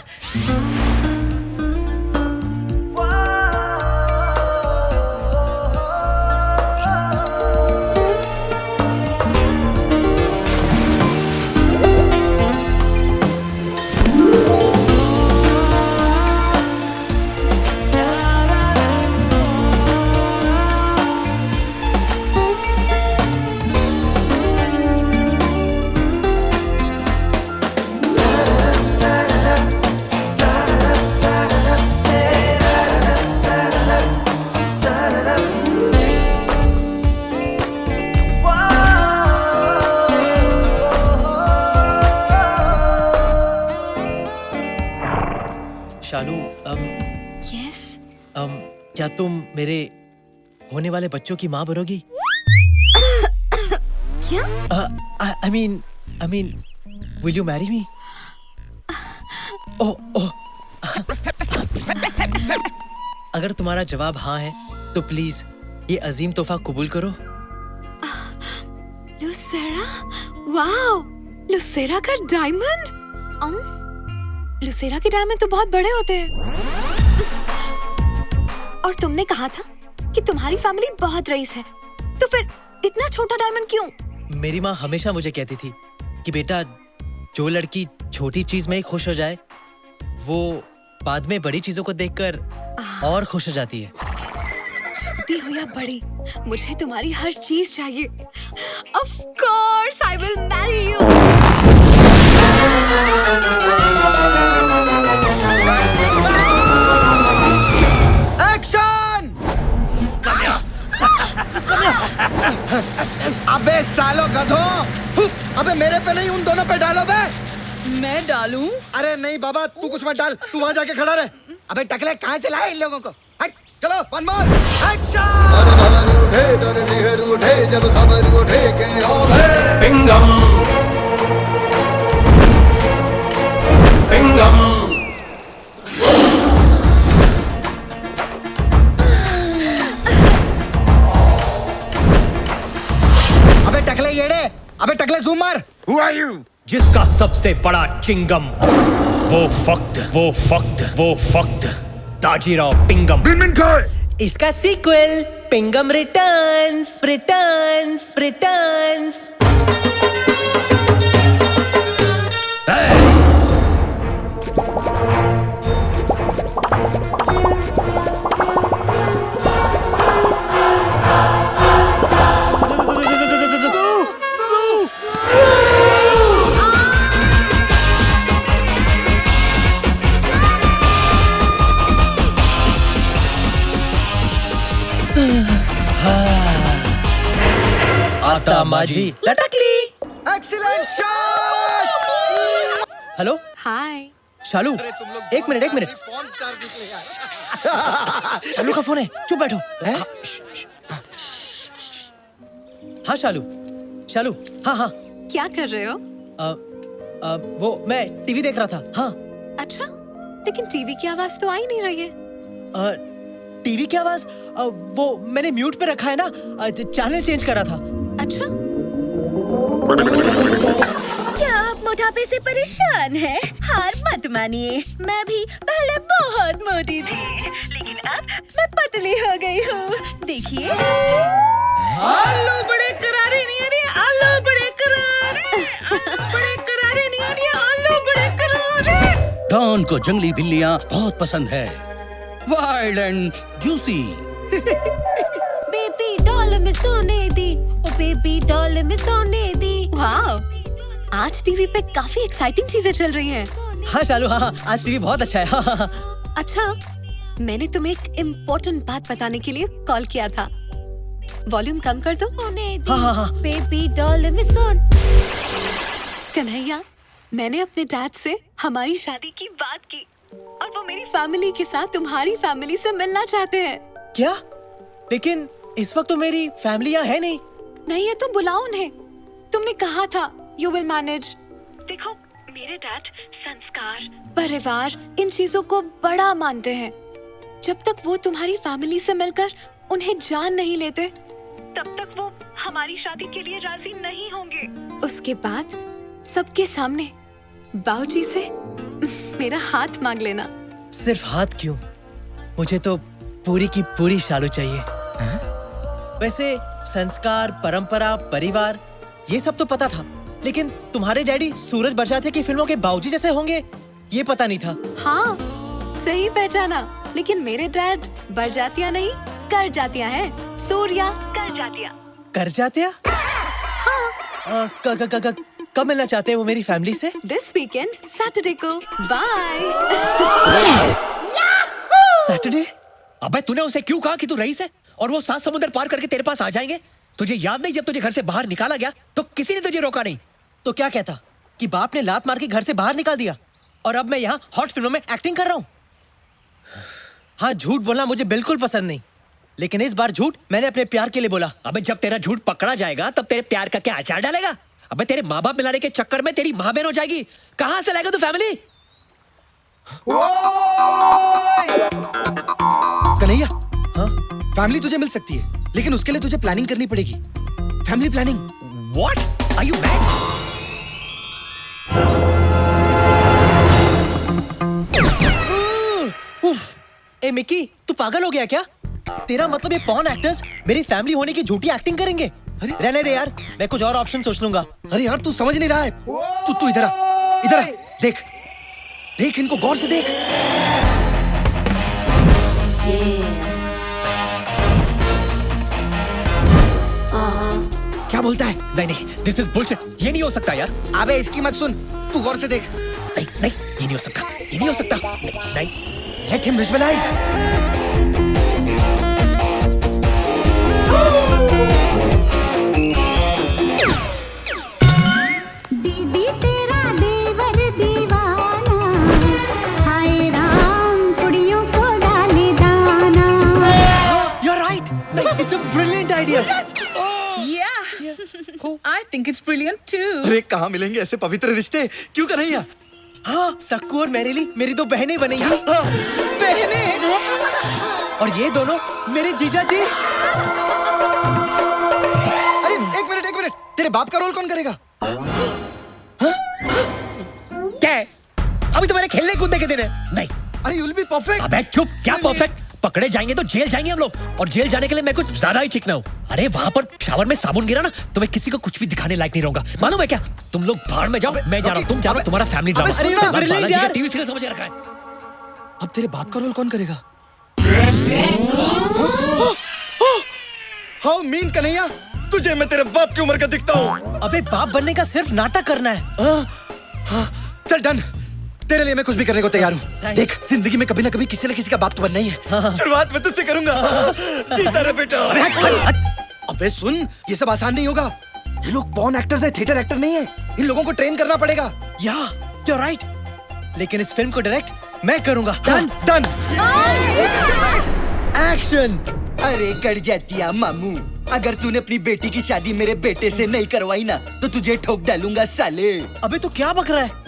शालू, Yes. क्या तुम मेरे होने वाले बच्चों की माँ बनोगी? क्या? I mean, will you marry me? Oh. अगर तुम्हारा जवाब हाँ है, तो प्लीज ये अजीम तोहफा कबूल करो। लुसेरा? वाओ! लुसेरा का डायमंड? लुसेरा के डायमंड तो बहुत बड़े होते हैं। और तुमने कहा था कि तुम्हारी फैमिली बहुत रईस है, तो फिर इतना छोटा डायमंड क्यों? मेरी माँ हमेशा मुझे कहती थी कि बेटा, जो लड़की छोटी चीज में ही खुश हो जाए, वो बाद में बड़ी चीजों को देखकर और खुश हो जाती है। छोटी हो या बड़ी, मुझे तुम्हारी हर चीज चाहिए। Of course I will marry you. Action! अबे सालो गधों! अबे मेरे पे नहीं, उन दोनों पे डालो बे! मैं डालूं? अरे नहीं बाबा, तू कुछ मत डाल, तू वहां जाके खड़ा रहे। अबे टकले कहाँ से लाए इन लोगों को? हट, चलो वन मोर एक्शन! उठे तन सिहर उठे जब खबर उठे के होवे पिंगम पिंगम. अबे टकले येड़े, अबे टकले जूम मार. Who are you? जिसका सबसे बड़ा चिंगम, वो फक्त ताजीराव पिंगम. इसका सीक्वल पिंगम रिटर्न्स. आता माझी लटकली। Excellent shot. Hello hi. Shalu, एक मिनट। शालू का फोन है, चुप बैठो। हाँ शालू, हाँ। क्या कर रहे हो? वो मैं टीवी देख रहा था। हाँ। अच्छा, लेकिन टीवी की आवाज तो आ ही नहीं रही है। टीवी की आवाज वो मैंने म्यूट पे रखा है ना, चैनल चेंज कर रहा था। अच्छा, क्या आप मोटापे से परेशान हैं? हार मत मानिए, मैं भी पहले बहुत मोटी थी, लेकिन अब मैं पतली हो गई हूँ। देखिए, आलू बड़े करारे नहीं आ रहे, आलू बड़े करारे, बड़े करारे नहीं आ रहे, आलू बड़े करारे। डॉन को जंगली बिल्लियाँ बहुत पसंद है, wild and juicy. Baby doll में सोने दी, ओ बेबी डॉल में सोने दी। वाह, आज टीवी पे काफी एक्साइटिंग चीजें चल रही हैं। हाँ शालू, हाँ, आज टीवी बहुत अच्छा है। हाँ। अच्छा, मैंने तुम्हें एक इम्पोर्टेंट बात बताने के लिए कॉल किया था। वॉल्यूम कम कर दो। हाँ। बेबी डॉल में सोन। कन्हैया, मैंने अपने डैड से हमारी शादी की बात की और वो मेरी फैमिली के साथ तुम्हारी फैमिली से मिलना चाहते हैं। क्या? लेकिन इस वक्त तो मेरी फैमिली यहाँ है नहीं। नहीं है तो बुलाओ उन्हें। तुमने कहा था यू विल मैनेज। देखो, मेरे डैड संस्कार, परिवार, इन चीजों को बड़ा मानते हैं। जब तक वो तुम्हारी फैमिली से मिलकर उन्हें जान नहीं लेते, तब तक वो हमारी शादी के लिए राजी नहीं होंगे। उसके बाद सबके सामने बाबूजी से मेरा हाथ मांग लेना। सिर्फ हाथ क्यों, मुझे तो पूरी की पूरी शालू चाहिए। वैसे संस्कार, परंपरा, परिवार, ये सब तो पता था, लेकिन तुम्हारे डैडी सूरज बरसातिया की फिल्मों के बाबूजी जैसे होंगे, ये पता नहीं था। हाँ, सही पहचाना। लेकिन मेरे डैड बरजातिया नहीं, कर जातिया है। सूर्या कर जातिया। कर जातिया? हाँ। कब मिलना चाहते हैं वो मेरी फैमिली से? दिस वीकेंड, सैटरडे को। बाय। सैटरडे? अबे तूने उसे क्यों कहा कि तू रईस है और वो 7 समुद्र पार करके तेरे पास आ जाएंगे? तुझे याद नहीं जब तुझे घर से बाहर निकाला गया तो किसी ने तुझे रोका नहीं? तो क्या कहता कि बाप ने लात मार के घर से बाहर निकाल दिया और अब मैं यहाँ हॉट फिल्मों में एक्टिंग कर रहा हूँ? हाँ, झूठ बोलना मुझे बिल्कुल पसंद नहीं, लेकिन इस बार झूठ मैंने अपने प्यार के लिए बोला। अबे जब तेरा झूठ पकड़ा जाएगा तब तेरे प्यार का क्या अचार डालेगा? अबे तेरे माँ बाप मिलाने के चक्कर में तेरी माँ बहन हो जाएगी। कहाँ से लाएगा तू फैमिली? कन्हैया, हाँ? फैमिली तुझे मिल सकती है, लेकिन उसके लिए तुझे प्लानिंग करनी पड़ेगी। Family planning. What? Are you mad? A Mickey, तू पागल हो गया क्या? तेरा मतलब ये पॉर्न एक्टर्स मेरी फैमिली होने की झूठी एक्टिंग करेंगे? रहने दे यार, मैं कुछ और ऑप्शन सोच लूंगा। अरे यार, तू समझ नहीं रहा है। तू इधर आ, देख इनको गौर से देख। क्या बोलता है? नहीं, this is bullshit. ये नहीं हो सकता यार। अबे इसकी मत सुन, तू गौर से देख। नहीं, ये नहीं हो सकता, ये नहीं हो सकता। नहीं, Let him visualize. दीदी तेरा देवर दीवाना, हाय राम कुड़ियों को डाले दाना। You're right. It's a brilliant idea. I think it's brilliant too. अरे कहाँ मिलेंगे ऐसे पवित्र रिश्ते? क्यों कन्हैया? हाँ, सक्कू और मैरिली मेरी दो बहनें बनेंगी। बहनें? और ये दोनों मेरे जीजा जी। अरे एक मिनट, तेरे बाप का रोल कौन करेगा? क्या है? अभी तो मेरे खेलने कूदने के दिन है। नहीं। अरे you'll be perfect. अबे चुप, क्या परफेक्ट? पकड़े जाएंगे तो जेल जाएंगे हम लोग, और जेल जाने के लिए मैं कुछ ज्यादा ही चिकना हूँ। अरे वहाँ पर शावर में साबुन गिरा ना तो मैं किसी को कुछ भी दिखाने लायक नहीं रहूंगा। मालूम है क्या? तुम लोग भाड़ में जाओ, मैं जा रहा हूँ, तुम जा रहा हो, तुम्हारा फैमिली ड्रामा। सुन ना, बालाजी का टीवी सीरियल समझ के रखा है। अब तेरे बाप का रोल कौन करेगा? हाउ मीन कन्हैया, तुझे मैं तेरे बाप की उम्र का दिखता हूँ। अबे बाप बनने का सिर्फ नाटक करना है। चल डन, तेरे लिए मैं कुछ भी करने को तैयार हूँ। देख, जिंदगी में कभी ना कभी किसी न किसी का बाप तो बनना ही है। शुरुआत मैं तुझसे करूंगा। जीता रहे बेटा। अबे सुन, ये सब आसान नहीं होगा। ये लोग पॉर्न एक्टर्स हैं, थिएटर एक्टर नहीं है। इन लोगों को ट्रेन करना पड़ेगा। या यू राइट, लेकिन इस फिल्म को डायरेक्ट मैं करूंगा। Done done. एक्शन। अरे कर जातिया मामू, अगर तूने अपनी बेटी की शादी मेरे बेटे से नहीं करवाई ना तो तुझे ठोक डालूंगा साले। अबे तू क्या बक रहा है?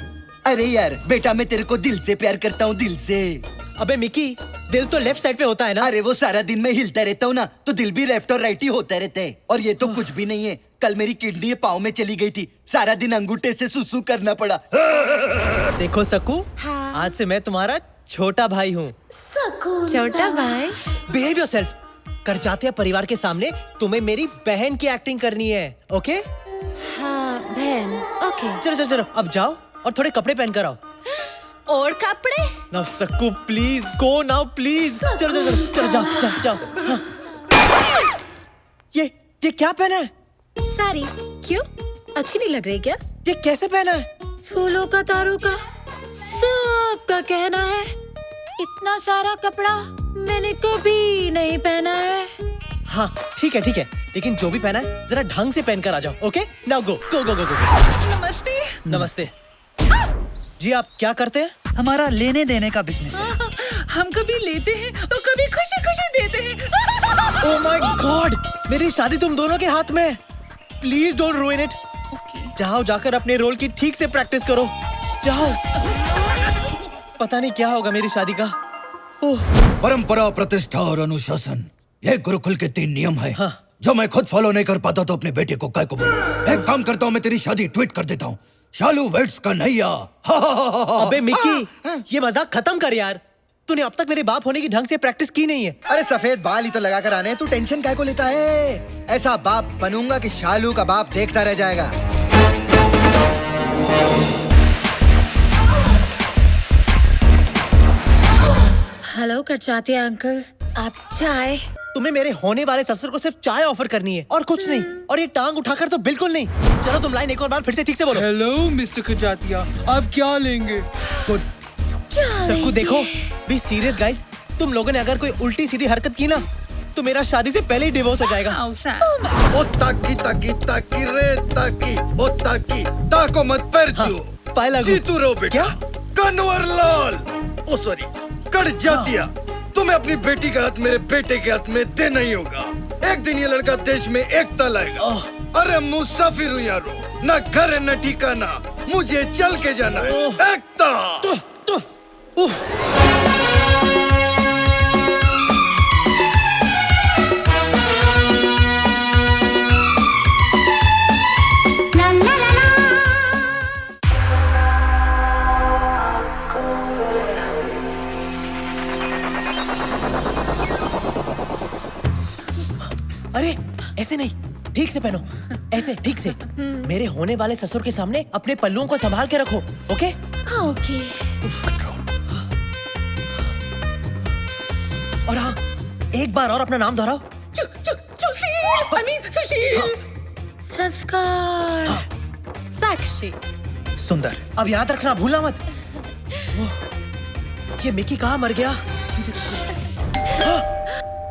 अरे यार बेटा, मैं तेरे को दिल से प्यार करता हूँ, दिल से। अबे मिकी, दिल तो लेफ्ट साइड पे होता है ना। अरे वो सारा दिन मैं हिलता रहता हूँ ना, तो दिल भी लेफ्ट और राइट ही होता रहता है। और ये तो कुछ भी नहीं है। कल मेरी किडनी पाँव में चली गई थी, सारा दिन अंगूठे से सुसु करना पड़ा। देखो सकू, आज से मैं तुम्हारा छोटा भाई हूँ। छोटा भाई? Behave yourself. कर जाते हैं परिवार के सामने तुम्हें मेरी बहन की एक्टिंग करनी है, ओके? हाँ बहन, ओके। चलो चलो चलो, अब जाओ और थोड़े कपड़े पहन कर आओ। और कपड़े? Now Sakku please go now please. चलो चलो चलो चलो, जाओ जाओ जाओ। हाँ। ये क्या पहना है? साड़ी। क्यों, अच्छी नहीं लग रही क्या? ये कैसे पहना है? फूलों का, तारों का, सबका कहना है। इतना सारा कपड़ा मैंने कभी नहीं पहना है। हाँ ठीक है, लेकिन जो भी पहना है जरा ढंग से पहन कर आ जाओ, ओके? नाउ गो गो गो गो गो। नमस्ते। नमस्ते जी, आप क्या करते हैं? हमारा लेने देने का बिजनेस है। हम कभी लेते हैं तो कभी खुशी खुशी देते हैं। ओह माय गॉड, मेरी शादी तुम दोनों के हाथ में है। Please don't रूइन it. जाओ, जाकर अपने रोल की ठीक से प्रैक्टिस करो। जाओ। पता नहीं क्या होगा मेरी शादी का। परंपरा, प्रतिष्ठा और अनुशासन, ये गुरुकुल के 3 नियम है। हाँ। जो मैं खुद फॉलो नहीं कर पाता तो अपने बेटे को काय को बोलूं। एक काम करता हूँ, मैं तेरी शादी ट्वीट कर देता हूँ। शालू वेट्स कन्हैया। अबे मिक्की, ये मजाक खत्म कर यार। तूने अब तक मेरे बाप होने की ढंग से प्रैक्टिस की नहीं है। अरे सफेद बाल ही तो लगा कर आने हैं, तू टेंशन काय को लेता है? ऐसा बाप बनूंगा कि शालू का बाप देखता रह जाएगा। हेलो कर चाहते हैं अंकल, आप चाय? तुम्हें मेरे होने वाले ससुर को सिर्फ चाय ऑफर करनी है और कुछ नहीं। और ये टांग उठाकर तो बिल्कुल नहीं। चलो तुम लाइन एक और बार फिर से ठीक से बोलो। हेलो मिस्टर खजातिया, आप क्या लेंगे? गुड। सबको देखो, बी सीरियस गाइस। तुम लोगों ने अगर कोई उल्टी सीधी हरकत की ना तो मेरा शादी से पहले ही डिवोर्स हो जाएगा। ओ ताकी ताकी ताकी रे ताकी, ओ ताकी ताको मत परचू। पाए लागू। जीतू रो बेटा। कन्वर लाल, ओ सॉरी, कर जातिया। तुम्हें अपनी बेटी का हाथ मेरे बेटे के हाथ में देना ही होगा। एक दिन ये लड़का देश में एकता लाएगा। अरे मुसाफिर हूँ यारो, न घर है न ठिकाना, मुझे चल के जाना है। एकता। अरे ऐसे नहीं, ठीक से पहनो। ऐसे ठीक से। मेरे होने वाले ससुर के सामने अपने पल्लुओं को संभाल के रखो, ओके? हाँ ओके। और हाँ, एक बार और अपना नाम दोहराओ। सुशील। संस्कार। साक्षी। सुंदर। अब याद रखना, भूलना मत। ये मिकी कहाँ मर गया?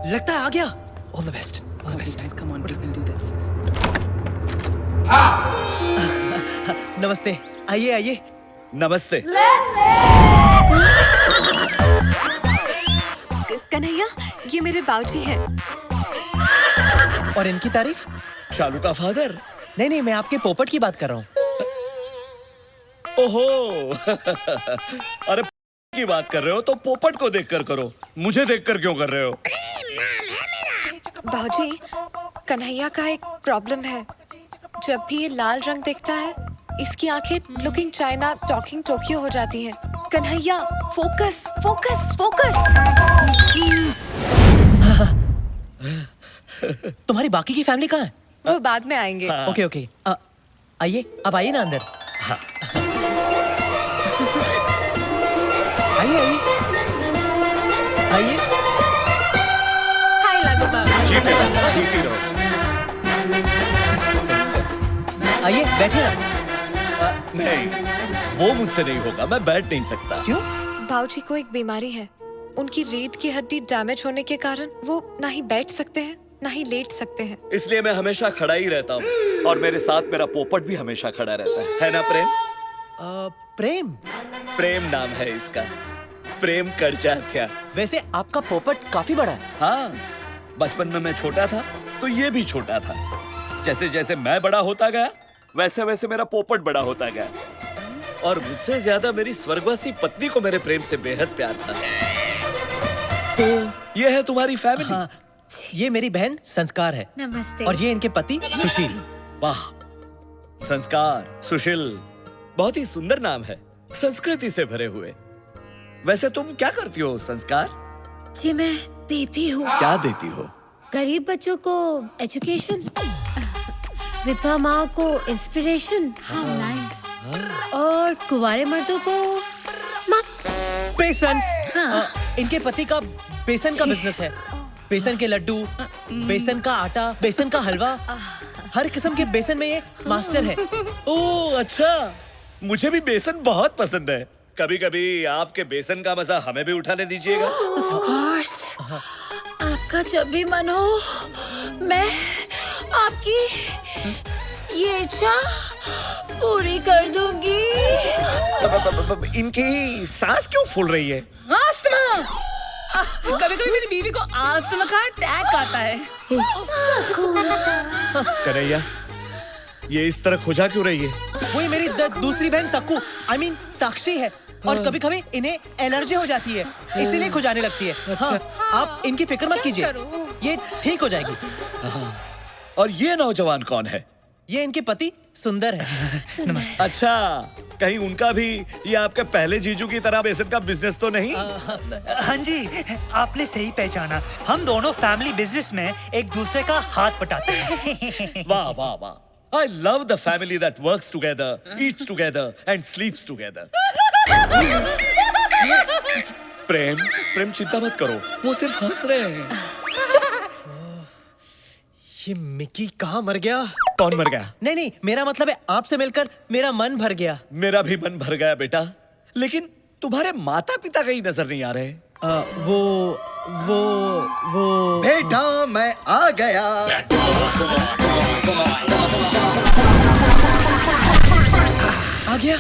लगता है आ गया। All the best. All the best. Come on, we can do this. नमस्ते। आइए आइए। नमस्ते। कन्हैया, ये मेरे बाबूजी हैं। और इनकी तारीफ? शालू का फादर? नहीं नहीं, मैं आपके पोपट की बात कर रहा हूँ। ओहो अरे की बात कर रहे हो तो पोपट को देखकर करो, मुझे देखकर क्यों कर रहे हो? बाबूजी, कन्हैया का एक प्रॉब्लम है। जब भी ये लाल रंग देखता है, इसकी आंखें लुकिंग चाइना टॉकिंग टोक्यो हो जाती हैं। Kanhaiya, focus focus focus. तुम्हारी बाकी की फैमिली कहाँ है? वो बाद में आएंगे। ओके ओके, आइए, अब आइए ना अंदर। आइए आइए आइए। हाय लागू बाबा। जीती रहो। आइए बैठिए ना। नहीं, वो मुझसे नहीं होगा, मैं बैठ नहीं सकता। क्यों? बाऊजी को एक बीमारी है। उनकी रीढ़ की हड्डी डैमेज होने के कारण वो ना ही बैठ सकते हैं ना ही लेट सकते हैं। इसलिए मैं हमेशा खड़ा ही रहता हूँ और मेरे साथ मेरा पोपट भी हमेशा खड़ा रहता है ना प्रेम? प्रेम? प्रेम नाम है इसका, प्रेम करजात्या। वैसे आपका पोपट काफी बड़ा है। हाँ, बचपन में मैं छोटा था तो ये भी छोटा था। जैसे जैसे मैं बड़ा होता गया वैसे वैसे मेरा पोपट बड़ा होता गया और मुझसे ज्यादा मेरी स्वर्गवासी पत्नी को मेरे प्रेम से बेहद प्यार था। तो ये है तुम्हारी फैमिली। हाँ, ये मेरी बहन संस्कार है। नमस्ते। और ये इनके पति सुशील। वाह, संस्कार, सुशील, बहुत ही सुंदर नाम है, संस्कृति से भरे हुए। वैसे तुम क्या करती हो संस्कार? जी मैं देती हूँ। क्या देती हो? गरीब बच्चों को एजुकेशन, विधवा माँ को इंस्पिरेशन, और कुंवारे मर्दों को बेसन। हाँ। इनके पति का बेसन का बिजनेस है। बेसन के लड्डू, बेसन का आटा, बेसन का हलवा, हर किस्म के बेसन में ये मास्टर है। ओह अच्छा, मुझे भी बेसन बहुत पसंद है। कभी कभी आपके बेसन का मजा हमें भी उठाने दीजिएगा। Of course। आपका जब भी मन हो मैं आपकी ये इच्छा पूरी कर दूंगी। इनकी सांस क्यों फूल रही है? आस्थमा। कभी कभी मेरी बीवी को आस्थमा का अटैक आता है। कन्हैया, ये इस तरह खुजा क्यों रही है? वही मेरी दूसरी बहन सक्कू, I mean साक्षी है। और कभी कभी इन्हें एलर्जी हो जाती है, इसीलिए खुजाने लगती है। हाँ, आप इनकी फिक्र मत कीजिए, ये ठीक हो जाएगी। और ये नौजवान कौन है? ये इनके पति सुंदर है। नमस्ते। अच्छा, कहीं उनका भी ये आपके पहले जीजू की तरह बेसन का बिजनेस तो नहीं? हाँ जी, आपने सही पहचाना। हम दोनों फैमिली बिजनेस में एक दूसरे का हाथ बटाते हैं। वाह वाह वाह, I love the family that works together, eats together and sleeps together. प्रेम चिंता मत करो, वो सिर्फ हंस रहे हैं। ये मिकी कहाँ मर गया? कौन मर गया? नहीं, मेरा मतलब है आपसे मिलकर मेरा मन भर गया। मेरा भी मन भर गया बेटा, लेकिन तुम्हारे माता पिता कहीं नजर नहीं आ रहे। वो बेटा मैं आ गया। आ गया।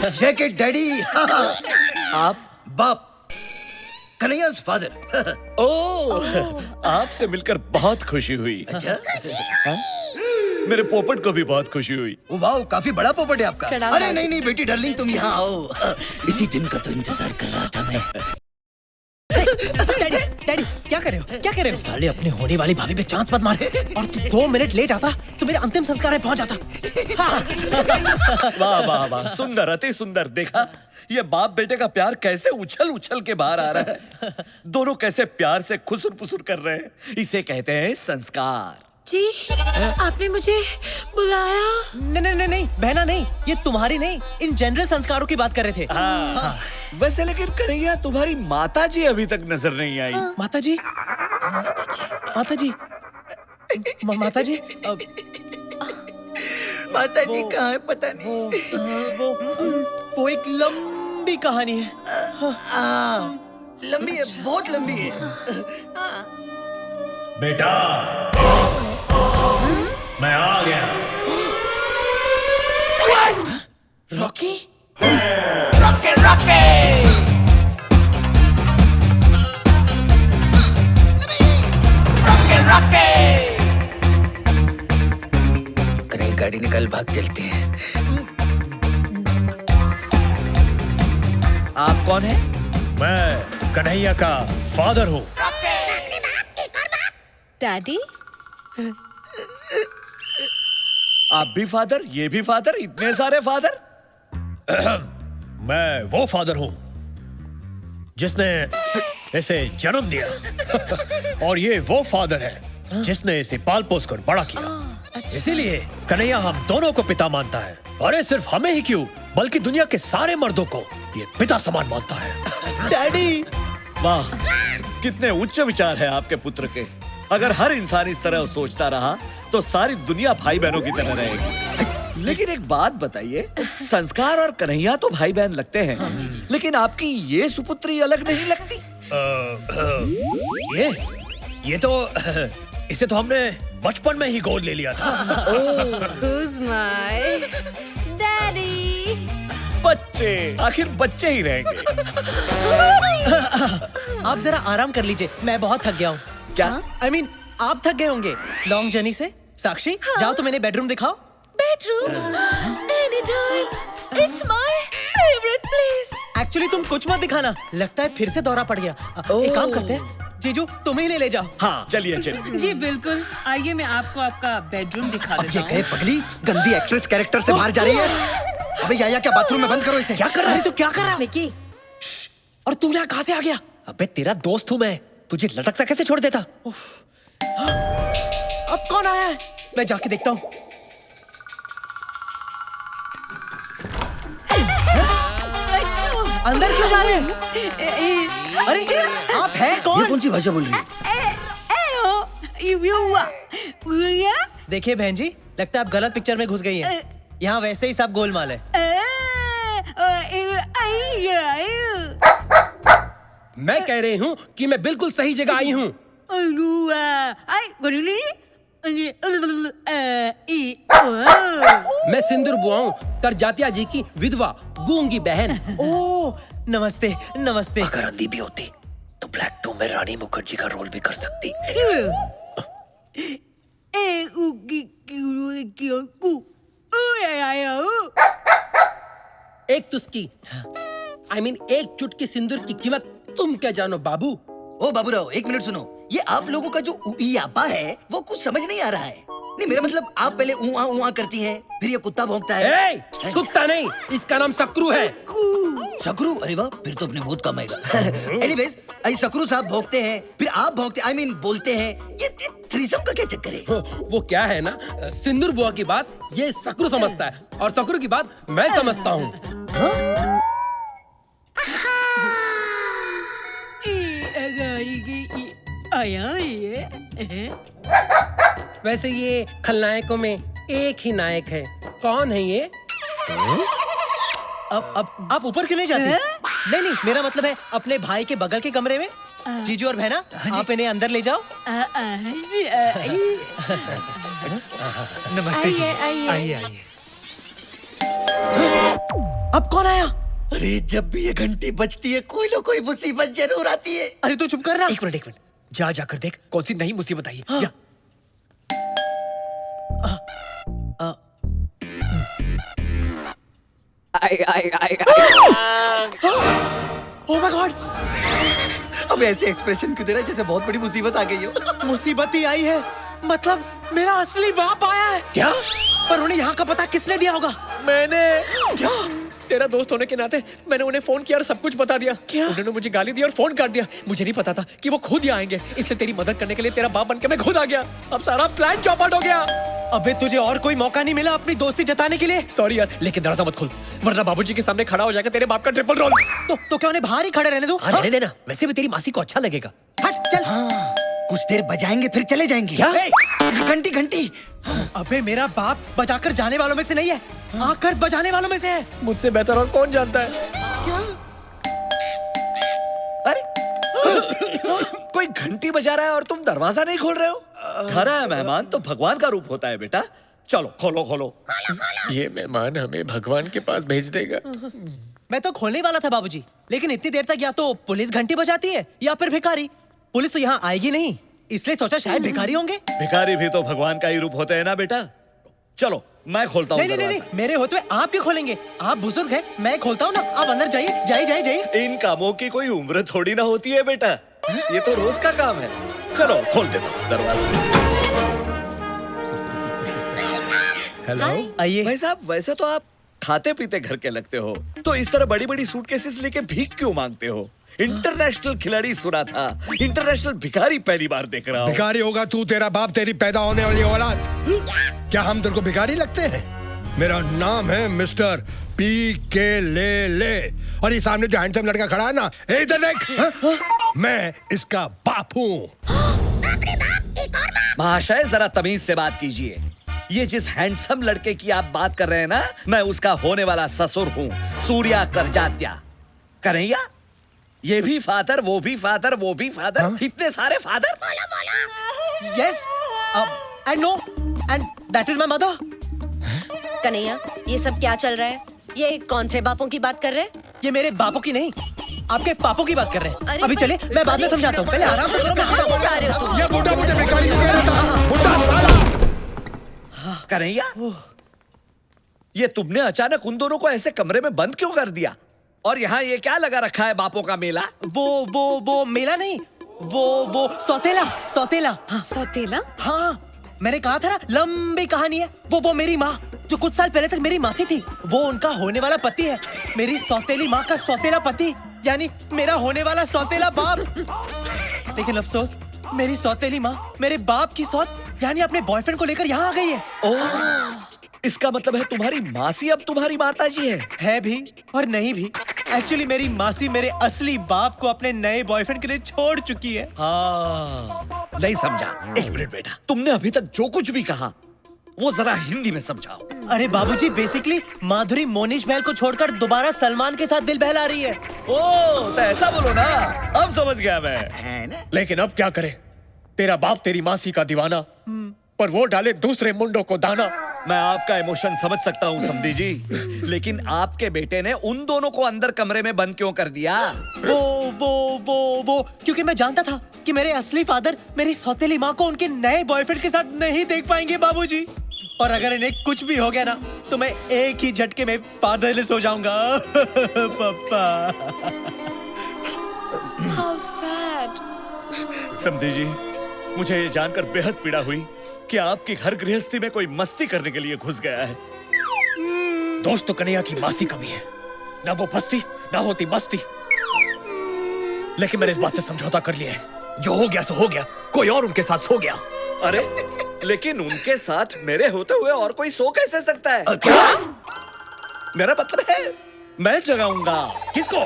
Jacket daddy. आप? बाप, कन्हैया's फादर। ओह, आपसे मिलकर बहुत खुशी हुई। अच्छा? हाँ? मेरे पोपट को भी बहुत खुशी हुई। वाह, काफी बड़ा पोपट है आपका। प्रणाम अरे बाजी। नहीं बेटी डार्लिंग, तुम यहाँ आओ। इसी दिन का तो इंतजार कर रहा था मैं। डैडी क्या कर रहे हो? क्या कर रहे हो? साले अपने होने वाली भाभी पे चांस मत मार। और तू 2 मिनट लेट आता तो मेरे अंतिम संस्कार में पहुंच जाता। वाह वाह वाह, सुंदर, अति सुंदर। देखा, ये बाप बेटे का प्यार कैसे उछल उछल के बाहर आ रहा है। दोनों कैसे प्यार से खुसुर पुसुर कर रहे हैं। इसे कहते हैं संस्कार। जी, आपने मुझे बुलाया? नहीं बहना नहीं, ये तुम्हारी नहीं, इन जनरल संस्कारों की बात कर रहे थे। हाँ। वैसे लेकिन कन्हैया, तुम्हारी माता जी अभी तक नजर नहीं आई। माता जी कहाँ है पता नहीं। वो एक लंबी कहानी है। लंबी है, बहुत लंबी है। बेटा, मैं आ गया। रॉकी? कहीं गाड़ी निकल, भाग चलते हैं। आप कौन है? मैं कन्हैया का फादर हूँ। डैडी? आप भी फादर, ये भी फादर, इतने सारे फादर? मैं वो फादर हूँ जिसने इसे जन्म दिया और ये वो फादर है जिसने इसे पाल पोस कर बड़ा किया। इसीलिए कन्हैया हम दोनों को पिता मानता है। अरे सिर्फ हमें ही क्यों, बल्कि दुनिया के सारे मर्दों को ये पिता समान मानता है। डैडी, वाह, कितने उच्च विचार है आपके पुत्र के। अगर हर इंसान इस तरह सोचता रहा तो सारी दुनिया भाई बहनों की तरह रहेगी। लेकिन एक बात बताइए, संस्कार और कन्हैया तो भाई बहन लगते हैं, लेकिन आपकी ये सुपुत्री अलग नहीं लगती? ये तो इसे तो हमने बचपन में ही गोद ले लिया था। Who's my daddy? बच्चे, आखिर बच्चे ही रहेंगे। आप जरा आराम कर लीजिए, मैं बहुत थक गया हूँ। क्या? I mean, आप थक गए होंगे लॉन्ग जर्नी से। साक्षी, जाओ तो मैंने बेडरूम दिखाओ। Bedroom? Anytime. It's my favorite place. Actually तुम कुछ मत दिखाना, लगता है फिर से दौरा पड़ गया। एक काम करते हैं, जीजू तुम्हें ही ले जाओ। हाँ, चलिए चलिए। जी बिल्कुल, आइए मैं आपको आपका बेडरूम दिखा अब देता ये हूँ। कहे पगली गंदी एक्ट्रेस कैरेक्टर से बाहर जा रही है। अबे या क्या बाथरूम में बंद करो इसे। क्या कर रहा है तू? क्या कर रहा है निकी? और तू यहाँ कहाँ से आ गया? अबे तेरा दोस्त हूं मैं, तुझे लटकता कैसे छोड़ देता? अब कौन आया है? मैं जाके देखता हूँ। अंदर क्यों जा रहे हैं? अरे आप हैं कौन? ये कौन सी भाषा बोल रही है? देखिए बहन जी, लगता है आप गलत पिक्चर में घुस गई हैं। यहाँ वैसे ही सब गोलमाल है। मैं कह रही हूँ कि मैं बिल्कुल सही जगह आई हूँ। मैं सिंदूर बुआ हूँ, करजातिया जी की विधवा गूंगी बहन। ओह, नमस्ते नमस्ते। अगर अंधी भी होती तो ब्लैक 2 में रानी मुखर्जी का रोल भी कर सकती। एक तुस्की, I mean, एक चुटकी सिंदूर की कीमत तुम क्या जानो बाबू? ओ बाबूराव, एक मिनट सुनो। ये आप लोगों का जो उइयापा है वो कुछ समझ नहीं आ रहा है। नहीं, मेरा मतलब आप पहले उआ करती हैं, फिर ये कुत्ता भौंकता है। ए, कुत्ता नहीं, इसका नाम सक्रू है। सकरू? अरे वाह, फिर तो अपने बहुत कम आएगा। एनीवेज, सकरू साहब भौंकते हैं, फिर आप भौंकते, I mean, बोलते हैं। ये थ्रीसम का क्या चक्कर है? वो क्या है ना, सिंदूर बुआ की बात ये सक्रू समझता है और सक्रू की बात मैं समझता हूँ। वैसे ये खलनायकों में एक ही नायक है। कौन है ये? अब आप ऊपर क्यों नहीं जाती? नहीं नहीं, मेरा मतलब है अपने भाई के बगल के कमरे में। जीजू और बहना, आप इन्हें अंदर ले जाओ। नमस्ते जी। आइए। आइए। अब कौन आया? अरे जब भी ये घंटी बजती है कोई ना कोई मुसीबत जरूर आती है। अरे तू चुप कर रहा। एक मिनट, जाकर देख कौन सी नई मुसीबत आई है। हाँ। जा। Oh my God! अब ऐसे एक्सप्रेशन क्यों दे रहा है जैसे बहुत बड़ी मुसीबत आ गई हो? मुसीबत ही आई है, मतलब मेरा असली बाप आया है। क्या? पर उन्हें यहाँ का पता किसने दिया होगा? मैंने। क्या? तेरा दोस्त होने के नाते मैंने उन्हें फोन किया और सब कुछ बता दिया। क्या? उन्होंने मुझे गाली दी और फोन काट दिया। मुझे नहीं पता था कि वो खुद यहाँ आएंगे, इसलिए तेरी मदद करने के लिए तेरा बाप बनकर मैं खुद आ गया। अब सारा प्लान चौपट हो गया। अबे तुझे और कोई मौका नहीं मिला अपनी दोस्ती जताने के लिए? सॉरी यार, लेकिन दरवाजा मत खोल वरना बाबूजी के सामने खड़ा हो जाएगा तेरे बाप का ट्रिपल रोल। तो क्या उन्हें बाहर ही खड़े रहने दो? रहने देना, वैसे भी तेरी मासी को अच्छा लगेगा। हट चल। हाँ, कुछ देर बजाएंगे फिर चले जाएंगे। क्या? घंटी घंटी। अबे मेरा बाप बजाकर जाने वालों में से नहीं है, आकर बजाने वालों में से है। मुझसे बेहतर और कौन जानता है? क्या? अरे कोई घंटी बजा रहा है और तुम दरवाजा नहीं खोल रहे हो? घर आया मेहमान तो भगवान का रूप होता है बेटा। चलो खोलो। ये मेहमान हमें भगवान के पास भेज देगा। मैं तो खोलने वाला था बाबूजी, लेकिन इतनी देर तक या तो पुलिस घंटी बजाती है या फिर भिखारी। पुलिस तो यहाँ आएगी नहीं, इसलिए सोचा शायद भिखारी होंगे। भिखारी भी तो भगवान का ही रूप होते हैं ना बेटा। चलो मैं खोलता हूँ। नहीं, मेरे होते हुए आप क्यों खोलेंगे? आप बुजुर्ग हैं, मैं खोलता हूँ ना। आप अंदर जाइए। इन कामों की कोई उम्र थोड़ी ना होती है बेटा, ये तो रोज का काम है। चलो खोल देता हूँ दरवाजा। हेलो। आइए। भाई साहब, वैसे तो आप खाते पीते घर के लगते हो, तो इस तरह बड़ी बड़ी सूटकेसेस लेके भीख क्यों मांगते हो? इंटरनेशनल खिलाड़ी सुना था, इंटरनेशनल भिखारी पहली बार देख रहा हूँ। भिखारी होगा तू, तेरा बाप, तेरी पैदा होने वाली औलाद। क्या हम तेरे को भिखारी लगते हैं? मेरा नाम है मिस्टर पी के ले। और ये सामने जो हैंडसम लड़का खड़ा है ना, इधर देख, मैं इसका बाप हूँ। महाशय जरा तमीज से बात कीजिए। ये जिस हैंडसम लड़के की आप बात कर रहे हैं ना, मैं उसका होने वाला ससुर हूँ, सूर्या करजात्या। कन्हैया, ये भी फादर, वो भी फादर, वो भी फादर, इतने सारे father. Yes, I know, and that is my mother. Kanhaiya, ये सब क्या चल रहा है? ये कौन से बापों की बात कर रहे हैं? ये मेरे बापों की नहीं, आपके पापों की बात कर रहे हैं। अरे अभी पर- चले, मैं बाद में समझाता हूँ। पहले आराम तो करो। मैं कहाँ जा रहे हो तुम? ये बूढ़ा मुझे भिखारी कह रहा था, बूढ़ा साला। कन्हैया, ये तुमने अचानक उन दोनों को ऐसे कमरे में बंद क्यों कर दिया? और यहाँ ये क्या लगा रखा है, बापों का मेला? वो मेला नहीं, वो सौतेला। सौतेला? हाँ, मैंने कहा था ना, लंबी कहानी है। वो मेरी माँ, जो कुछ साल पहले तक मेरी मासी थी, वो उनका होने वाला पति है। मेरी सौतेली माँ का सौतेला पति, यानी मेरा होने वाला सौतेला बाप। लेकिन अफसोस, मेरी सौतेली माँ मेरे बाप की सौत, यानी अपने बॉयफ्रेंड को लेकर यहाँ आ गई है। ओह, इसका मतलब है तुम्हारी मासी अब तुम्हारी माताजी है भी और नहीं भी। एक्चुअली मेरी मासी मेरे असली बाप को अपने नए बॉयफ्रेंड के लिए छोड़ चुकी है। हाँ, नहीं समझा। एक मिनट बेटा, तुमने अभी तक जो कुछ भी कहा वो जरा हिंदी में समझाओ। अरे बाबूजी, बेसिकली माधुरी मोनिश महल को छोड़कर दोबारा सलमान के साथ दिल बहला रही है। ओह, तो ऐसा बोलो ना, अब समझ गया मैं। लेकिन अब क्या करे, तेरा बाप तेरी मासी का दीवाना, पर वो डाले दूसरे मुंडों को दाना। मैं आपका इमोशन समझ सकता हूँ समधी जी, लेकिन आपके बेटे ने उन दोनों को अंदर कमरे में बंद क्यों कर दिया? वो क्योंकि मैं जानता था कि मेरे असली फादर मेरी सौतेली माँ को उनके नए बॉयफ्रेंड के साथ नहीं देख पाएंगे बाबूजी। और अगर इन्हें कुछ भी हो गया ना, तो मैं एक ही झटके में फादरलेस हो जाऊंगा। पापा। How sad. समधी जी, मुझे ये जानकर बेहद पीड़ा हुई कि आपकी घर गृहस्थी में कोई मस्ती करने के लिए घुस गया है। दोस्त तो कन्हैया की मासी कभी है, ना वो फंसती ना होती मस्ती। लेकिन मैंने इस बात से समझौता कर लिया है, जो हो गया सो हो गया, कोई और उनके साथ सो गया। अरे, लेकिन उनके साथ मेरे होते हुए और कोई सो कैसे सकता है? क्या? मेरा मतलब है, मैं जगाऊंगा। किसको?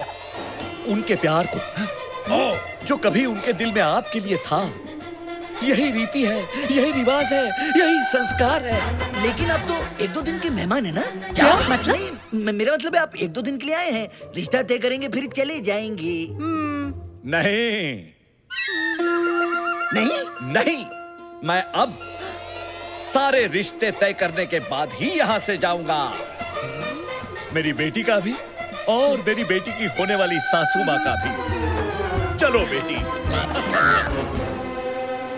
उनके प्यार को, जो कभी उनके दिल में आपके लिए था। यही रीति है, यही रिवाज है, यही संस्कार है। लेकिन आप तो 1-2 दिन के मेहमान है ना? क्या मतलब? नहीं, मेरा मतलब है आप 1-2 दिन के लिए आए हैं, रिश्ता तय करेंगे फिर चले जाएंगे। नहीं, मैं अब सारे रिश्ते तय करने के बाद ही यहाँ से जाऊंगा। मेरी बेटी का भी और मेरी बेटी की होने वाली सासू माँ का भी। चलो बेटी।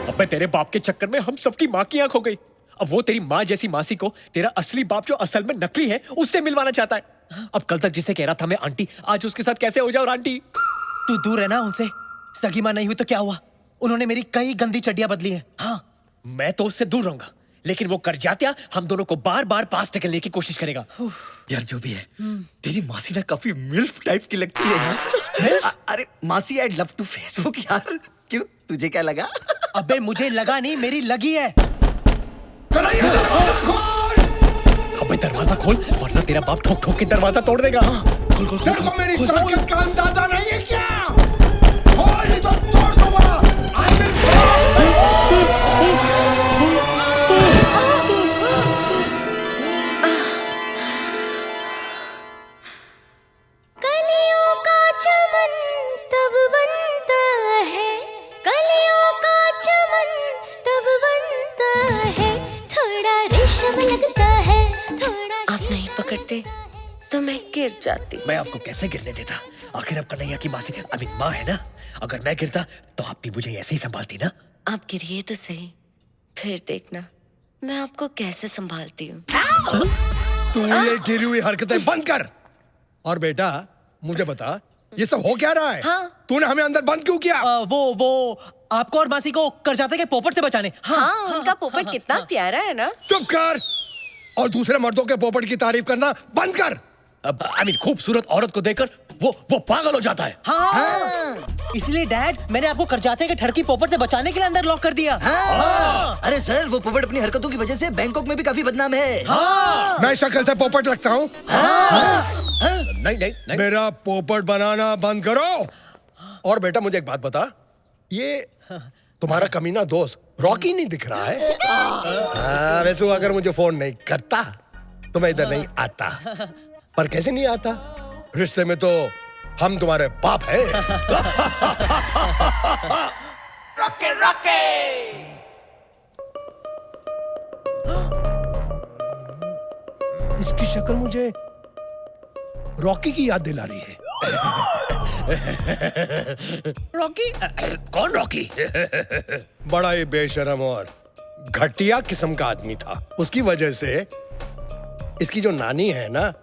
अबे तेरे बाप के चक्कर में हम सबकी माँ की आंख हो गई। अब वो तेरी माँ जैसी मासी को तेरा असली बाप जो असल में नकली है उससे मिलवाना चाहता है। अब कल तक जिसे कह रहा था मैं आंटी, आज उसके साथ कैसे हो जाओ आंटी? तू दूर है ना उनसे। सगी माँ नहीं हुई तो क्या हुआ? उन्होंने मेरी कई गंदी चड्डियां बदली हैं। हाँ, मैं तो उससे दूर रहूंगा, लेकिन वो करजात्या हम दोनों को बार बार पास ढकेलने की कोशिश करेगा। यार जो भी है, तेरी मासी ना काफी मिल्फ टाइप की लगती है यार। अरे मासी, आई लव टू फेसबुक यार। क्यों, तुझे क्या लगा? अबे मुझे लगा नहीं, मेरी लगी है। अबे दरवाजा खोल, वरना तेरा बाप ठोक ठोक के दरवाजा तोड़ देगा। तेरे को मेरी ताकत का अंदाजा नहीं है क्या? खोल तो तोड़ दूंगा। कलियों का चमन तब बनता है, कलियों का चमन तब बनता है, थोड़ा रेशम लगता है, थोड़ा। आप नहीं पकड़ते तो मैं गिर जाती। मैं आपको कैसे गिरने देता? आखिर अब कन्हैया की मासी अभी माँ है ना। अगर मैं गिरता तो आप भी मुझे ऐसे ही संभालती ना। आप गिरिए तो सही, फिर देखना मैं आपको कैसे संभालती हूँ। तू ये गिरी हुई हरकतें बंद कर। और बेटा मुझे बता, ये सब हो क्या रहा है? हाँ। तूने हमें अंदर बंद क्यों किया? वो आपको और मासी को करजाते के पोपट से बचाने। हाँ, उनका पोपट कितना प्यारा है ना। चुप कर और दूसरे मर्दों के पोपट की तारीफ करना बंद कर। अब खूबसूरत औरत को देखकर वो पागल हो जाता है। हाँ। इसलिए डैड मैंने आपको करजाते के ठड़की पोपट से बचाने के लिए अंदर लॉक कर दिया। अरे सर, वो पोपट अपनी हरकतों की वजह से बैंकॉक में भी काफी बदनाम है। मैं शक्ल से पोपट लगता हूँ? नहीं नहीं नहीं। मेरा पोपट बनाना बंद करो। और बेटा मुझे एक बात बता, ये तुम्हारा कमीना दोस्त रॉकी नहीं दिख रहा है? वैसे वो अगर मुझे फोन नहीं करता तो मैं इधर नहीं आता। पर कैसे नहीं आता? रिश्ते में तो हम तुम्हारे बाप हैं। रॉके रॉके। इसकी शक्ल मुझे रॉकी की याद दिला रही है। रॉकी? कौन रॉकी? बड़ा ही बेशरम और घटिया किस्म का आदमी था। उसकी वजह से इसकी जो नानी है ना,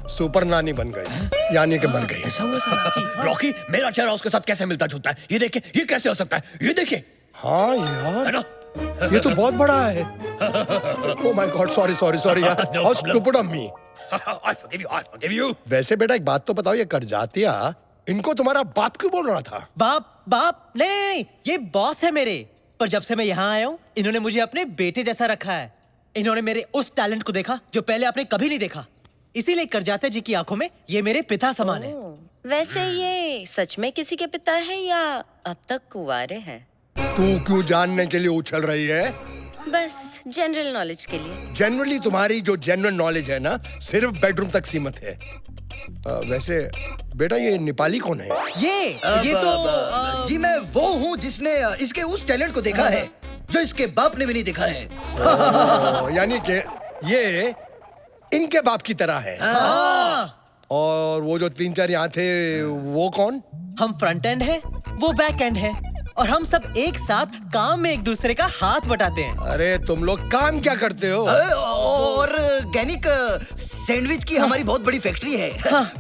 सुपर नानी बन गई, यानी कि मर गई। ऐसा हुआ था? रॉकी, मेरा चेहरा उसके साथ कैसे मिलता जुलता है? ये देखिए, ये कैसे हो सकता है? ये देखिए। हाँ है यार, ना? ये तो बहुत बड़ा है। Oh my God, sorry sorry sorry यार, No how problem. Stupid of me. I forgive you. वैसे बेटा एक बात तो बताओ, ये करजातिया इनको तुम्हारा बाप क्यों बोल रहा था? बाप नहीं, ये बॉस है मेरे। पर जब से मैं यहाँ आया हूँ, इन्होंने मुझे अपने बेटे जैसा रखा है। इन्होंने मेरे उस टैलेंट को देखा जो पहले आपने कभी नहीं देखा। इसीलिए करजाते जी की आंखों में ये मेरे पिता समान है। वैसे ये सच में किसी के पिता है या अब तक कुंवारे हैं? तू क्यों जानने के लिए उछल रही है? बस जनरल नॉलेज के लिए। जनरली तुम्हारी जो जनरल नॉलेज है ना, सिर्फ बेडरूम तक सीमित है। वैसे बेटा ये नेपाली कौन है? ये तो जी मैं वो हूँ जिसने इसके उस टैलेंट को देखा है जो इसके बाप ने भी नहीं देखा है। यानी कि ये इनके बाप की तरह है। और वो जो 3-4 यहाँ थे वो कौन? हम फ्रंट एंड है, वो बैक एंड है, और हम सब एक साथ काम में एक दूसरे का हाथ बटाते हैं। अरे तुम लोग काम क्या करते हो? और गैनिक सैंडविच की हमारी बहुत बड़ी फैक्ट्री है।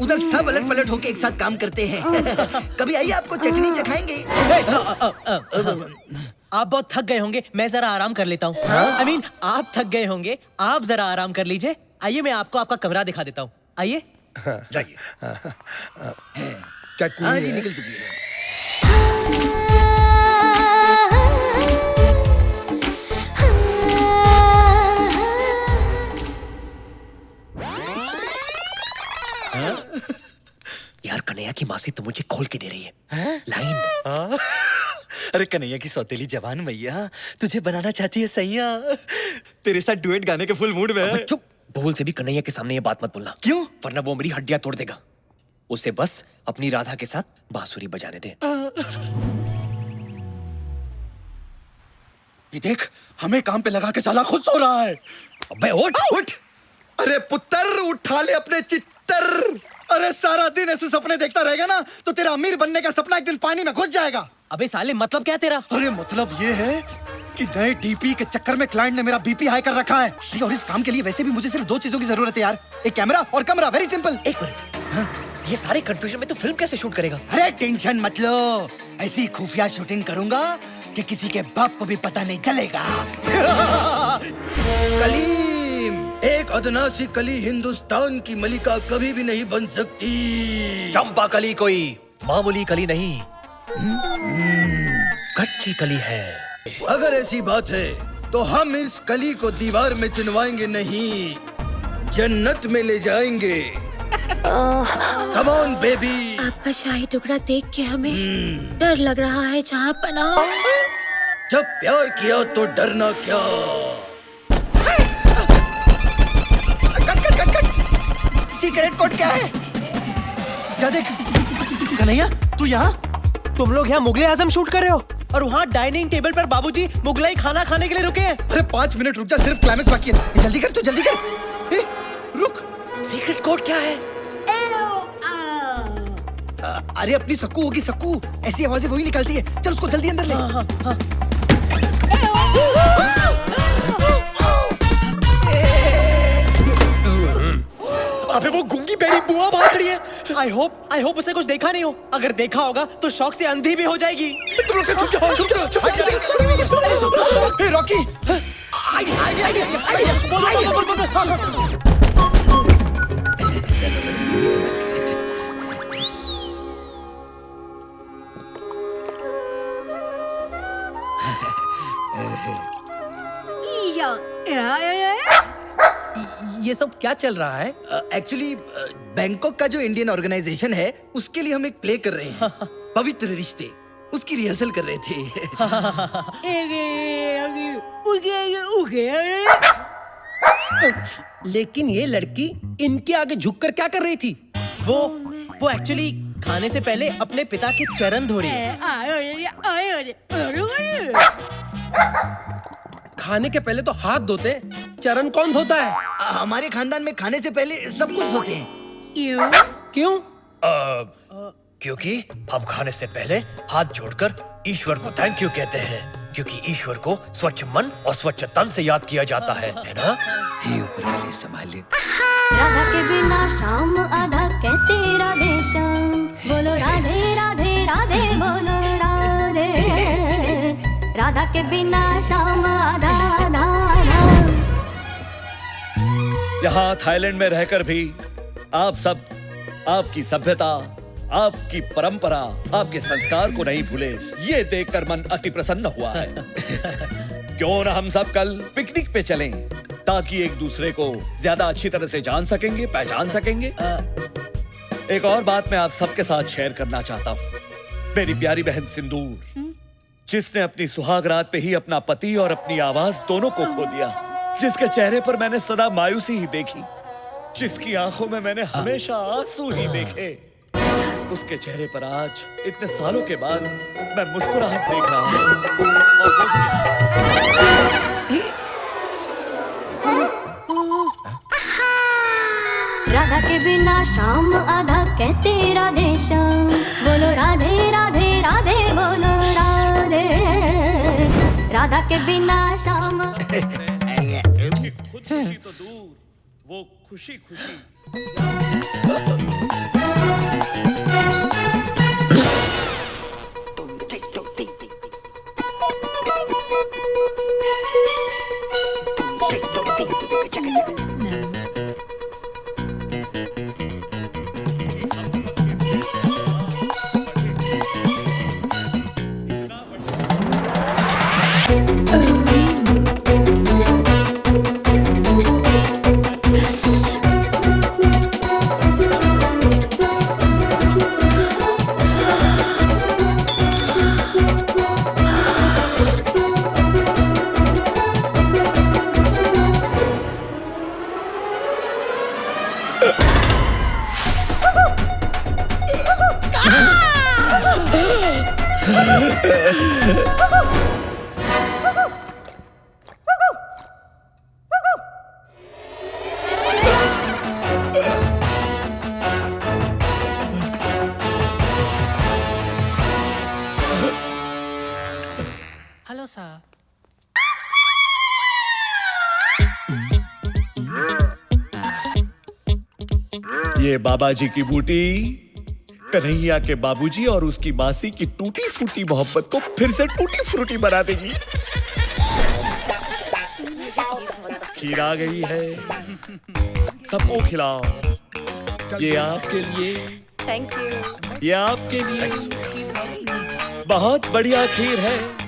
उधर सब अलट पलट होके एक साथ काम करते हैं। कभी आइए, आपको चटनी चखाएंगे। आप बहुत थक गए होंगे, मैं जरा आराम कर लेता हूँ। I mean, आप थक गए होंगे, आप जरा आराम कर लीजिए। आइए मैं आपको आपका कमरा दिखा देता हूँ। आइए जाइए। चटनी हाँ जी, है। निकल चुकी है। यार कन्हैया की मासी तो मुझे खोल के दे रही है लाइन। अरे कन्हैया की सौतेली जवान मैया तुझे बनाना चाहती है सैया। तेरे साथ डुएट गाने के फुल मूड में है। चुप, भूल से भी कन्हैया के सामने ये बात मत बोलना। क्यों? वरना वो मेरी हड्डियां तोड़ देगा। उसे बस अपनी राधा के साथ बांसुरी बजाने दे। ये देख, हमें काम पे लगा के साला खुद सो रहा है। अबे उठ उठ। अरे पुत्र, उठा ले अपने चित्तर। अरे सारा दिन ऐसे सपने देखता रहेगा ना तो तेरा अमीर बनने का सपना एक दिन पानी में घुस जाएगा। अबे साले, मतलब क्या तेरा? अरे मतलब ये है कि नए डीपी के चक्कर में क्लाइंट ने मेरा बीपी हाई कर रखा है। और इस काम के लिए वैसे भी मुझे सिर्फ 2 चीजों की जरूरत है यार, एक कैमरा और कमरा। Very simple. एक मिनट, ये सारे कंफ्यूजन में तो फिल्म कैसे शूट करेगा? अरे टेंशन मत लो, ऐसी खुफिया शूटिंग करूंगा कि किसी के बाप को भी पता नहीं चलेगा। कलीम, एक अदना सी कली हिंदुस्तान की मलिका कभी भी नहीं बन सकती। चंपा कली कोई मामूली कली नहीं, कच्ची कली है। अगर ऐसी बात है तो हम इस कली को दीवार में चुनवाएंगे नहीं, जन्नत में ले जाएंगे। कम ऑन बेबी। आपका शाही टुकड़ा देख के हमें डर लग रहा है जहाँ पना। जब प्यार किया तो डरना क्या। सीक्रेट कोड क्या है? जा देख। कन्हैया, तू यहाँ? तुम लोग यहाँ मुगले आजम शूट कर रहे हो और वहाँ डाइनिंग टेबल पर बाबूजी मुगलाई खाना खाने के लिए रुके हैं। अरे 5 मिनट रुक जा, सिर्फ क्लाइमेक्स बाकी है। जल्दी कर, तू जल्दी कर। रुक। सीक्रेट कोड क्या है? अरे अपनी सक्कू होगी, सक्कू। ऐसी आवाजें वही निकलती है। चल उसको जल्दी अंदर ले। अबे वो गूंगी बेड़ी बुआ बाहर खड़ी है। आई होप उसने कुछ देखा नहीं हो। अगर देखा होगा तो शौक से अंधी भी हो जाएगी। तुम लोग चुप जाओ, चुप जाओ, चुप जाओ। हे रॉकी, ये सब क्या चल रहा है? एक्चुअली बैंकॉक का जो इंडियन ऑर्गेनाइजेशन है उसके लिए हम एक प्ले कर रहे हैं, पवित्र रिश्ते, उसकी रिहर्सल कर रहे थे। लेकिन ये लड़की इनके आगे झुककर क्या कर रही थी? वो एक्चुअली खाने से पहले अपने पिता के चरण धो रही है। खाने के पहले तो हाथ धोते हैं, चरण कौन धोता है? हमारे खानदान में खाने से पहले सब कुछ धोते हैं। क्यों? क्योंकि हम खाने से पहले हाथ जोड़कर ईश्वर को थैंक यू कहते हैं, क्योंकि ईश्वर को स्वच्छ मन और स्वच्छ तन से याद किया जाता है ना? हे ऊपर वाले संभाले। राधा के बिना शाम आधा कहते राधे श्याम, बोलो राधे राधे राधे बोलो राधे, राधा के बिना शाम आधा आधा। यहाँ थाईलैंड में रहकर भी आप सब आपकी सभ्यता, आपकी परंपरा, आपके संस्कार को नहीं भूले, ये देखकर मन अति प्रसन्न हुआ है। क्यों न हम सब कल पिकनिक पे चलें, ताकि एक दूसरे को ज्यादा अच्छी तरह से जान सकेंगे, पहचान सकेंगे। एक और बात मैं आप सबके साथ शेयर करना चाहता हूँ। मेरी प्यारी बहन सिंदूर, जिसने अपनी सुहाग रात पे ही अपना पति और अपनी आवाज दोनों को खो दिया, जिसके चेहरे पर मैंने सदा मायूसी ही देखी, जिसकी आंखों में मैंने हमेशा आंसू ही देखे, उसके चेहरे पर आज इतने सालों के बाद मैं मुस्कुराहट देख रहा हूँ। राधा के बिना शाम आधा कहते राधे श्याम, बोलो राधे राधे राधे बोलो राधे, राधा के बिना शाम। खुद खुशी तो दूर, वो खुशी खुशी। Hello sir. ये बाबा जी की बूटी कन्हैया के बाबूजी और उसकी मासी की टूटी फूटी मोहब्बत को फिर से टूटी फ्रूटी बना देगी। खीर आ गई है, सबको खिलाओ। ये आपके लिए, थैंक यू। ये आपके लिए बहुत बढ़िया खीर है।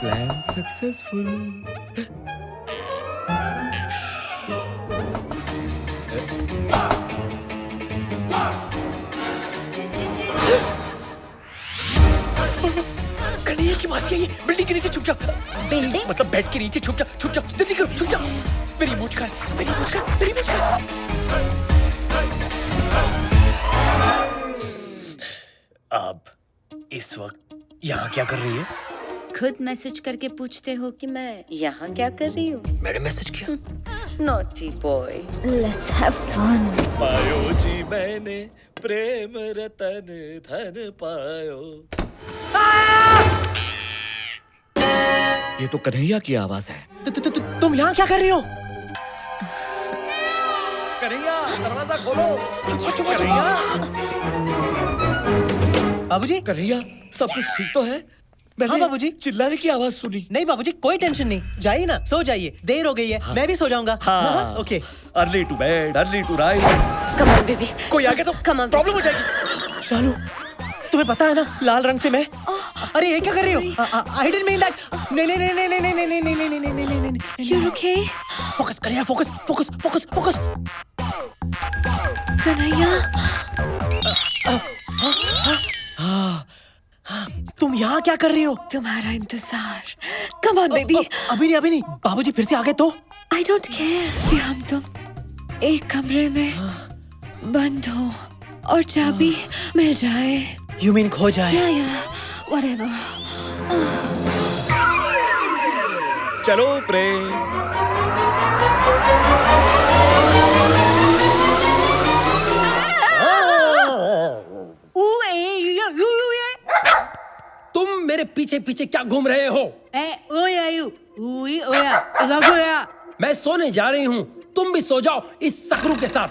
Plan successful. कन्हैया की मासी है ये, बिल्डिंग के नीचे छुप जा। बिल्डिंग? मतलब बेड के नीचे छुप जा, छुप जा, जल्दी करो, छुप जा। मेरी मूंछ का है, मेरी मूंछ का है, मेरी मूंछ का है। अब इस वक्त यहाँ क्या कर रही है? खुद मैसेज करके पूछते हो कि मैं यहाँ क्या कर रही हूँ? मैंने मैसेज किया? Naughty boy, let's have fun. पायो जी मैंने प्रेम रतन धन पायो। ये तो कन्हैया की आवाज है। तुम यहाँ क्या कर रही हो? कन्हैया दरवाजा खोलो। चुप। बाबूजी, कन्हैया सब कुछ ठीक तो है? मैंने हाँ बाबूजी, चिल्लाने की आवाज सुनी। नहीं बाबूजी, कोई टेंशन नहीं, जाइए ना, सो जाइए, देर हो गई है। मैं भी सो जाऊंगा। हाँ। Okay. Early to bed early to rise. Come on baby, कोई आगे तो प्रॉब्लम हो जाएगी। शालू, तुम्हें पता है ना लाल रंग से मैं। अरे ये क्या कर रही हो? I didn't mean that. नहीं। You're okay? फोकस करिए, फोकस। कन्हैया, तुम यहाँ क्या कर रही हो? तुम्हारा इंतजार। Come on baby. अभी नहीं। बाबूजी फिर से आ गए तो? I don't care कि हम तुम एक कमरे में बंद हो और चाबी मिल जाए। You mean खो जाए? Yeah, whatever. चलो प्रेम। तुम मेरे पीछे क्या घूम रहे हो? मैं सोने जा रही हूँ, तुम भी सो जाओ इस सकरू के साथ।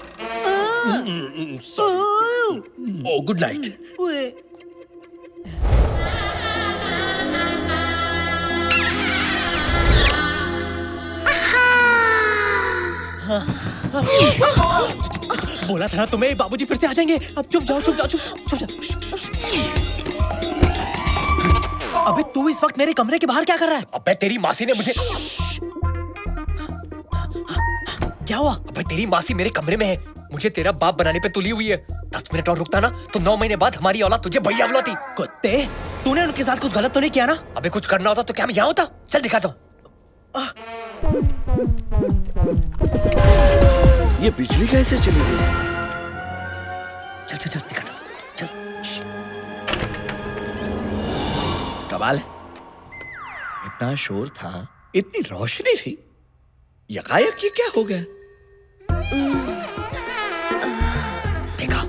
ओ गुड नाइट। बोला था ना तुम्हें, बाबूजी फिर से आ जाएंगे। अब चुप जाओ। अबे तू इस वक्त मेरे कमरे के बाहर क्या कर रहा है? अबे तेरी मासी ने मुझे। क्या हुआ? अबे तेरी मासी मेरे कमरे में है, मुझे तेरा बाप बनाने पे तुली हुई है। 10 मिनट और रुकता ना तो 9 महीने बाद हमारी औलाद तुझे भैया बुलाती। कुत्ते, तूने उनके साथ कुछ गलत तो नहीं किया ना? अबे कुछ करना होता तो क्या मैं यहाँ होता? चल दिखाता हूँ। ये बिजली कैसे चली गई? चल दिखाता हूँ, चल। कमाल है, इतना शोर था, इतनी रोशनी थी, यकायक ये क्या हो गया? देखा?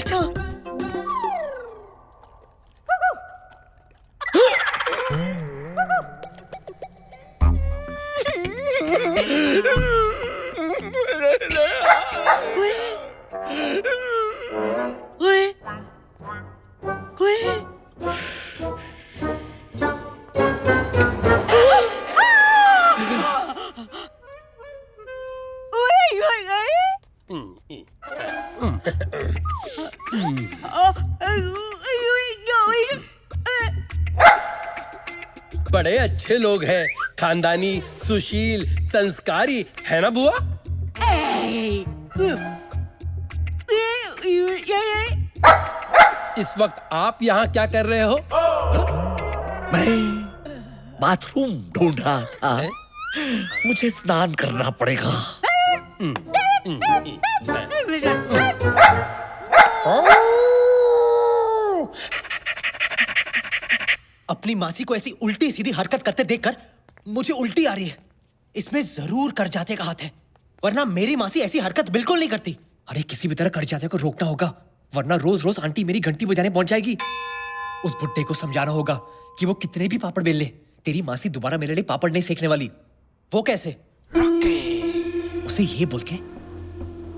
चल। बड़े अच्छे लोग हैं, खानदानी, सुशील, संस्कारी, है ना बुआ? इस वक्त आप यहाँ क्या कर रहे हो? मैं बाथरूम ढूंढ रहा था, मुझे स्नान करना पड़ेगा। अपनी मासी को ऐसी उल्टी सीधी हरकत करते देखकर मुझे उल्टी आ रही है। इसमें जरूर कर जाते का हाथ है, वरना मेरी मासी ऐसी हरकत बिल्कुल नहीं करती। अरे किसी भी तरह कर जाते को रोकना होगा, वरना रोज रोज आंटी मेरी घंटी बजाने पहुंच जाएगी। उस बुड्ढे को समझाना होगा कि वो कितने भी पापड़ बेल ले, तेरी मासी दोबारा मेरे लिए पापड़ नहीं सेकने वाली। वो कैसे? उसे ये बोल के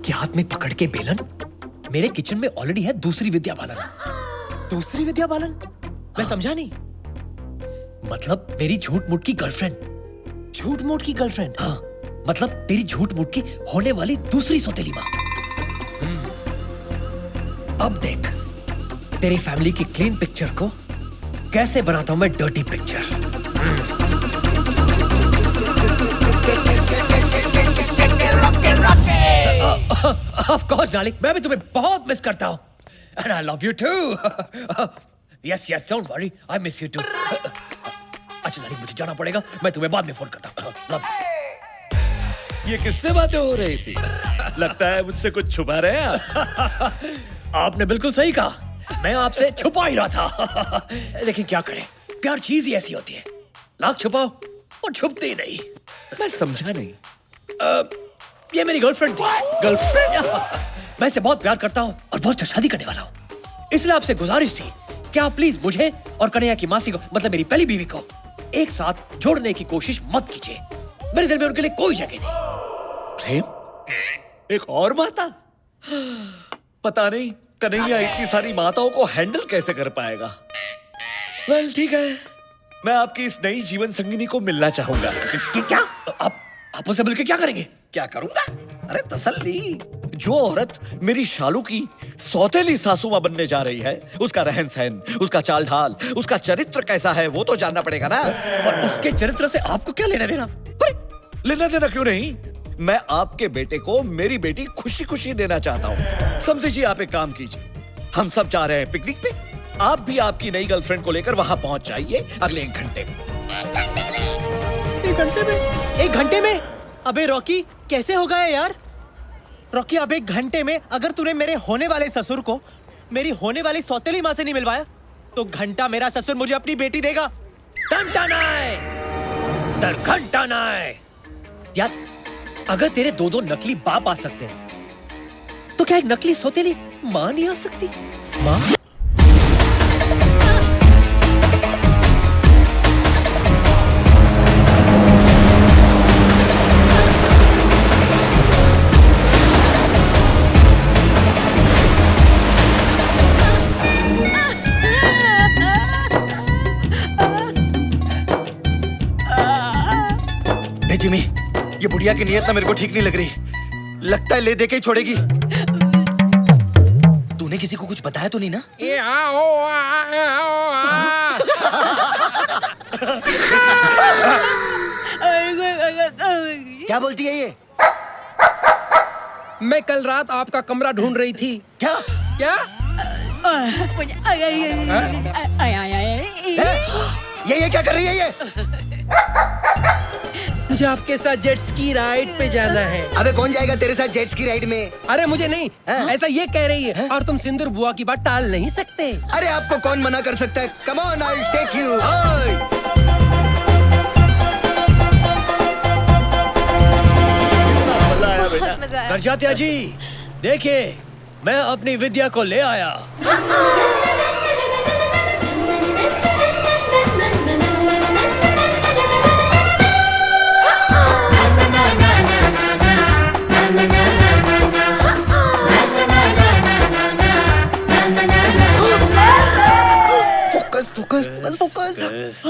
कि हाथ में पकड़ के बेलन, मेरे किचन में ऑलरेडी है दूसरी विद्या बालन। दूसरी विद्या बालन? मैं समझा नहीं। मतलब मेरी झूठ मूठ की गर्लफ्रेंड। झूठ मूठ की गर्लफ्रेंड? हाँ, मतलब तेरी झूठ मूठ की होने वाली दूसरी सौतेली माँ। अब देख तेरी फैमिली की क्लीन पिक्चर को कैसे बनाता हूं मैं dirty picture. Of course darling, मैं भी तुम्हें बहुत मिस करता हूं। And I love you too. Yes don't worry, I miss you too. अच्छा डार्लिंग, मुझे जाना पड़ेगा, मैं तुम्हें बाद में फोन करता हूं। लव ये किससे बातें हो रही थी? लगता है मुझसे कुछ छुपा रहे हैं आप। आपने बिल्कुल सही कहा, मैं आपसे छुपा ही रहा था। लेकिन क्या करें, प्यार चीज ही ऐसी होती है, लाख छुपाओ और छुपती नहीं। मैं समझा नहीं। ये मेरी गर्लफ्रेंड थी। गर्लफ्रेंड? मैं इससे बहुत प्यार करता हूँ और बहुत शादी करने वाला हूँ, इसलिए आपसे गुजारिश थी कि आप प्लीज मुझे और कन्हैया की मासी को, मतलब मेरी पहली बीवी को, एक साथ जोड़ने की कोशिश मत कीजिए। मेरे दिल में उनके लिए कोई जगह नहीं। प्रेम? एक और माता? पता नहीं कन्हैया इतनी सारी माताओं को हैंडल कैसे कर पाएगा। वेल ठीक है, मैं आपकी इस नई जीवन संगिनी को मिलना चाहूंगा। क्या आप उनसे मिलकर क्या करेंगे? क्या करूंगा? अरे तसल्ली। जो औरत मेरी शालू की सौतेली सासू मां बनने जा रही है, उसका रहन सहन, उसका चाल ढाल, उसका चरित्र कैसा है वो तो जानना पड़ेगा ना। पर उसके चरित्र से आपको क्या लेना देना? लेना देना क्यों नहीं? मैं आपके बेटे को मेरी बेटी खुशी खुशी देना चाहता हूँ। समझिए, आप एक काम कीजिए, हम सब जा रहे हैं पिकनिक पे, आप भी आपकी नई गर्लफ्रेंड को लेकर वहां पहुंच जाइए अगले 1 घंटे में। 1 घंटे में? 1 घंटे में? अबे रॉकी, कैसे हो गया यार? रॉकी, अब 1 घंटे में अगर तूने मेरे होने वाले ससुर को मेरी होने वाली सौतेली मां से नहीं मिलवाया तो घंटा मेरा ससुर मुझे अपनी बेटी देगा। घंटा नाय, घंटा नाय। यार, अगर तेरे 2 नकली बाप आ सकते हैं तो क्या एक नकली सौतेली मां नहीं आ सकती? मां? जिमी, ये बुढ़िया की नीयत ना मेरे को ठीक नहीं लग रही। लगता है ले दे के ही छोड़ेगी। तूने किसी को कुछ बताया तो नहीं ना? क्या बोलती है ये? मैं कल रात आपका कमरा ढूंढ रही थी। क्या? क्या? ये क्या कर रही है ये? मुझे आपके साथ जेट स्की राइड पे जाना है। अबे कौन जाएगा तेरे साथ जेट स्की राइड में? अरे मुझे नहीं, ऐसा ये कह रही है। और तुम सिंदूर बुआ की बात टाल नहीं सकते। अरे आपको कौन मना कर सकता है? Come on, I will take you. करजात्या जी, देखिए मैं अपनी विद्या को ले आया। Focus focus focus focus.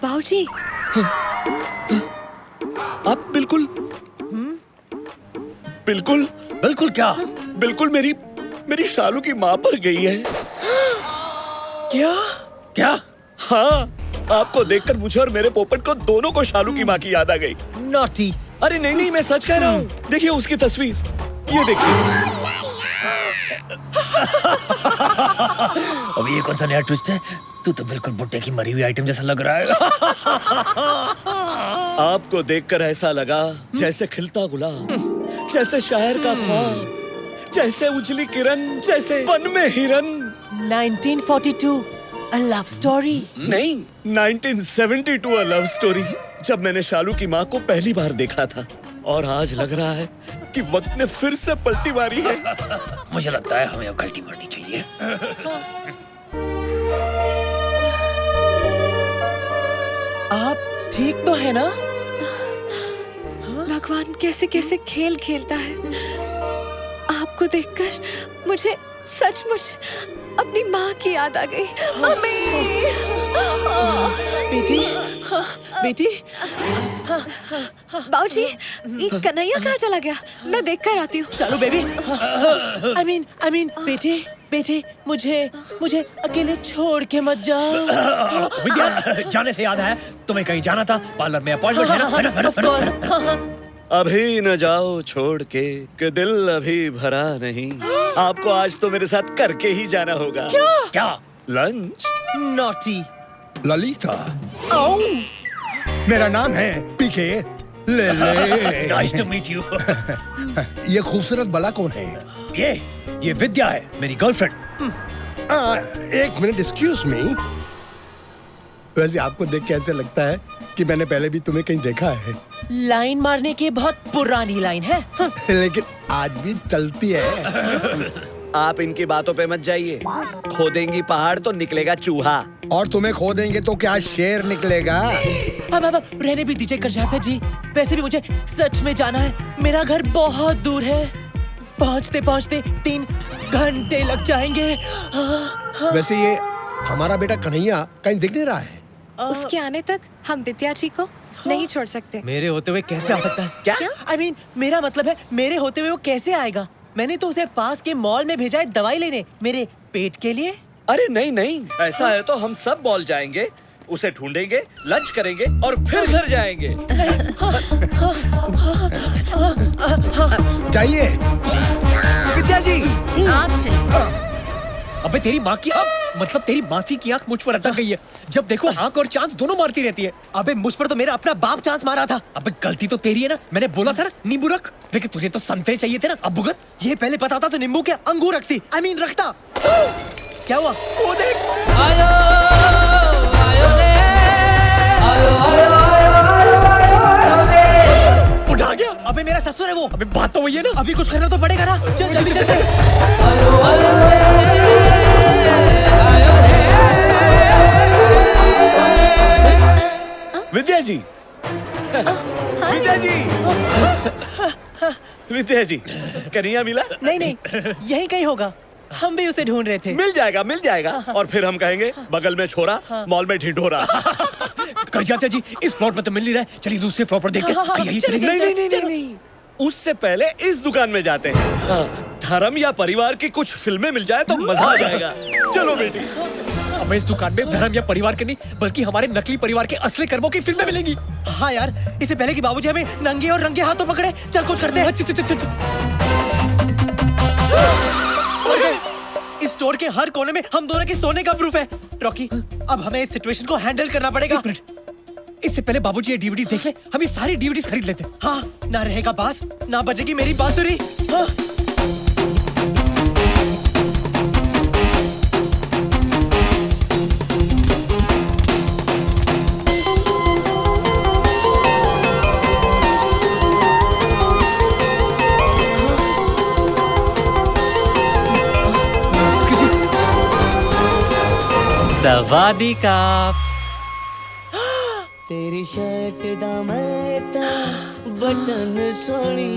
बाबूजी, आप बिल्कुल बिल्कुल बिल्कुल क्या? बिल्कुल मेरी शालू की माँ पर गई है। क्या? क्या? हाँ, आपको देखकर मुझे और मेरे पोपट को दोनों को शालू की माँ की याद आ गई। नॉटी। अरे नहीं, मैं सच कह रहा हूँ। देखिए उसकी तस्वीर, ये देखिए। अब ये कौन सा नया ट्विस्ट है? तू तो बिल्कुल बुट्टे की मरी हुई आइटम जैसा लग रहा है। आपको देखकर ऐसा लगा जैसे खिलता गुलाब, जैसे शायर का ख्वाब, जैसे उजली किरण, जैसे वन में हिरन। 1942 अ लव स्टोरी? नहीं, 1972 अ लव स्टोरी। जब मैंने शालू की माँ को पहली बार देखा था, और आज लग रहा है कि वक्त ने फिर से पलटी मारी है। मुझे लगता है हमें अब गलती मारनी चाहिए। आप ठीक तो है ना? भगवान कैसे कैसे खेल खेलता है। आपको देखकर मुझे सचमुच अपनी माँ की याद आ गई। मम्मी! बेटी, बेटी। बाबूजी, ये कन्हैया कहाँ चला गया? मैं देख कर आती हूँ। शालू बेबी। I mean, बेटी, मुझे अकेले छोड़ के मत जाओ। विद्या, जाने से याद आया, तुम्हें कहीं जाना था, पार्लर में अपॉइंटमेंट है ना? अभी न जाओ छोड़ के, कि दिल अभी भरा नहीं। आपको आज तो मेरे साथ करके ही जाना होगा। क्या? लंच? नॉटी। ललिता, मेरा नाम है पीके ले ले। Nice to meet you. ये खूबसूरत बला कौन है? ये विद्या है, मेरी गर्लफ्रेंड। एक मिनट, एक्सक्यूज मी। वैसे आपको देख के ऐसे लगता है कि मैंने पहले भी तुम्हें कहीं देखा है। लाइन मारने की बहुत पुरानी लाइन है। लेकिन आज भी चलती है। आप इनकी बातों पे मत जाइए। खोदेंगी पहाड़ तो निकलेगा चूहा। और तुम्हें खोदेंगे तो क्या शेर निकलेगा? अब रहने भी दीजिए करजाता जी। वैसे भी मुझे सच में जाना है। मेरा घर बहुत दूर है। पहुंचते पहुंचते 3 घंटे लग जाएंगे। वैसे ये हमारा बेटा कन्हैया कहीं दिख नहीं रहा है। उसके आने तक हम विद्या जी को नहीं छोड़ सकते। मेरे होते हुए कैसे आ सकता है? क्या? I mean, मेरा मतलब है मेरे होते हुए वो कैसे आएगा? मैंने तो उसे पास के मॉल में भेजा है दवाई लेने, मेरे पेट के लिए। अरे नहीं नहीं, ऐसा है तो हम सब मॉल जाएंगे, उसे ढूंढेंगे, लंच करेंगे और फिर घर जाएंगे। चाहिए विद्या जी। आप चलिए। अबे तेरी माँ की मतलब तेरी मासी की आंख मुझ पर अटक गई है। जब देखो आंख और चांस दोनों मारती रहती है। अबे मुझ पर तो मेरा अपना बाप चांस मारा था। अबे गलती तो तेरी है ना। मैंने बोला था ना नींबू रख, लेकिन तुझे तो संतरे चाहिए थे ना। अब भुगत। ये पहले पता होता तो नींबू के अंगूर रखती। I mean रखता। क्या हुआ? वो देख। आयो आयो ले आयो आयो आयो ले। उठा गया। अबे मेरा ससुर है वो। अबे बात तो वही है ना। अभी कुछ करना तो पड़ेगा ना। चल जल्दी चल। विद्या जी। विद्या जी। विद्या जी, कन्हैया मिला? नहीं, यही कहीं होगा। हम भी उसे ढूंढ रहे थे। मिल जाएगा। और फिर हम कहेंगे बगल में छोरा, मॉल में ढिंढोरा। कर जाते जी, इस फ्लोर पर तो मिल नहीं रहा है। चलिए दूसरे फ्लोर पर देखते हैं। नहीं। उससे पहले इस दुकान में जाते हैं। धर्म या परिवार की कुछ फिल्में मिल जाए तो मजा आ जाएगा। चलो बेटी। हमें इस दुकान में धर्म या परिवार के नहीं, बल्कि हमारे नकली परिवार के असली कर्मों की फिल्में मिलेंगी। हाँ यार, इससे पहले कि बाबूजी हमें नंगे और रंगे हाथों पकड़े, चल कुछ करते हैं। चल। इस स्टोर के हर कोने में हम दोनों के सोने का प्रूफ है। रॉकी, अब हमें इस सिचुएशन को हैंडल करना पड़ेगा। इससे पहले बाबूजी ये डीवीडीज देख ले। हम ये सारी डीवीडीज खरीद लेते हैं। हाँ, ना रहेगा बास, ना बजेगी मेरी बांसुरी। हाँ। सवादी का तेरी शर्ट दा मैं ता बटन सोनी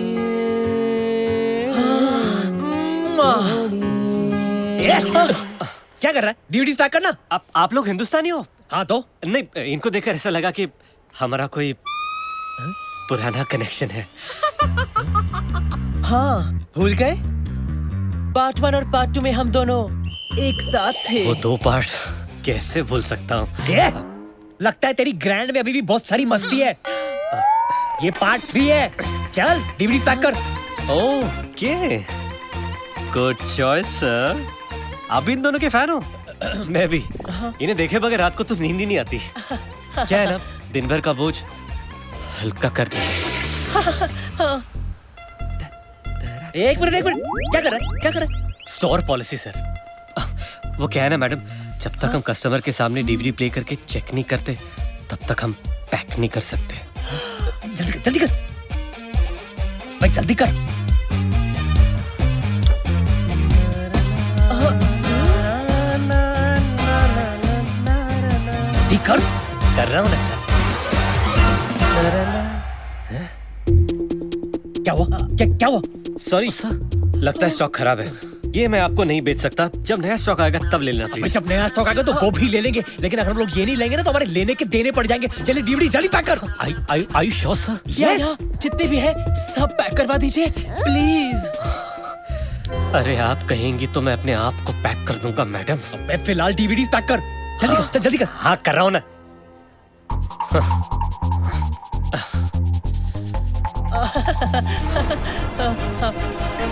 क्या कर रहा है? डीवीडीज पैक करना। आप लोग हिंदुस्तानी हो? हाँ तो नहीं, इनको देखकर ऐसा लगा कि हमारा कोई पुराना कनेक्शन है। हाँ, भूल गए? पार्ट 1 और पार्ट 2 में हम दोनों एक साथ थे। वो 2 पार्ट कैसे भूल सकता हूँ? लगता है तेरी ग्रैंड में अभी भी बहुत सारी मस्ती है। ये पार्ट 3 है। चल डीवीडीज पैक कर। Okay, good choice sir. आप भी इन दोनों के फैन हो? मैं भी। इन्हें देखे बगैर रात को तो नींद ही नहीं आती। क्या है ना, दिन भर का बोझ हल्का कर देते। एक मिनट क्या कर रहा है? Store policy sir. वो क्या है ना मैडम, जब तक हम कस्टमर के सामने डीवीडी प्ले करके चेक नहीं करते, तब तक हम पैक नहीं कर सकते। जल्दी कर भाई, जल्दी कर। जल्दी कर रहा हूँ ना सर। क्या हुआ? सॉरी सर, लगता है स्टॉक खराब है। ये मैं आपको नहीं बेच सकता। जब नया स्टॉक आएगा तब ले लेना प्लीज। जब नया स्टॉक आएगा तो वो भी ले लेंगे, लेकिन अगर हम लोग ये नहीं लेंगे ना तो हमारे लेने के देने पड़ जाएंगे। चलिए डीवीडी जल्दी पैक कर। Are you sure sir? Yes, जितने भी है सब पैक करवा दीजिए प्लीज। अरे आप कहेंगी तो मैं अपने आप को पैक कर दूंगा मैडम। मैं फिलहाल डीवीडीज पैक कर। जल्दी कर। हाँ कर रहा हूँ ना।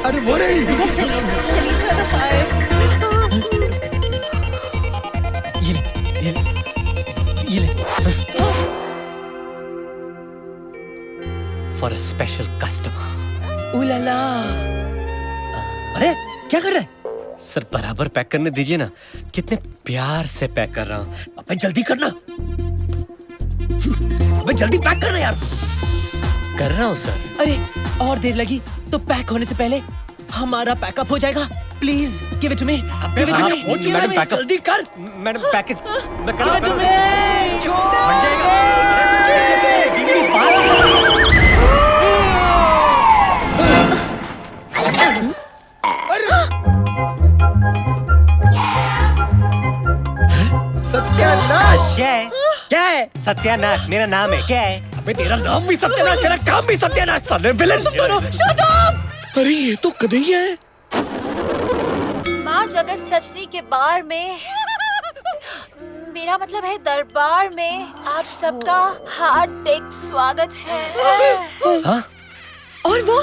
अरे वो नहीं। चलिए ये ले। For a special customer. उलाला। अरे क्या कर रहा है? सर बराबर पैक करने दीजिए ना, कितने प्यार से पैक कर रहा हूँ। अबे जल्दी करना, अबे जल्दी पैक करना यार। कर रहा हूँ सर। अरे और देर लगी तो पैक होने से पहले हमारा पैकअप हो जाएगा। Please give it to me. Madam pack up जल्दी कर। मैडम पैकेज मैं कर Give it to me! बन जाएगा। DVDs बाहर सत्यानाश। क्या है? क्या है? सत्यानाश मेरा नाम है। क्या है? अबे तेरा नाम भी सत्यानाश, तेरा काम भी सत्यानाश। साले विलेन तुम दोनों। Shut up! अरे ये तो कन्हैया है। माँ जगत सचनी के बार में, मेरा मतलब है दरबार में, आप सबका हार्दिक स्वागत है। हाँ? और वो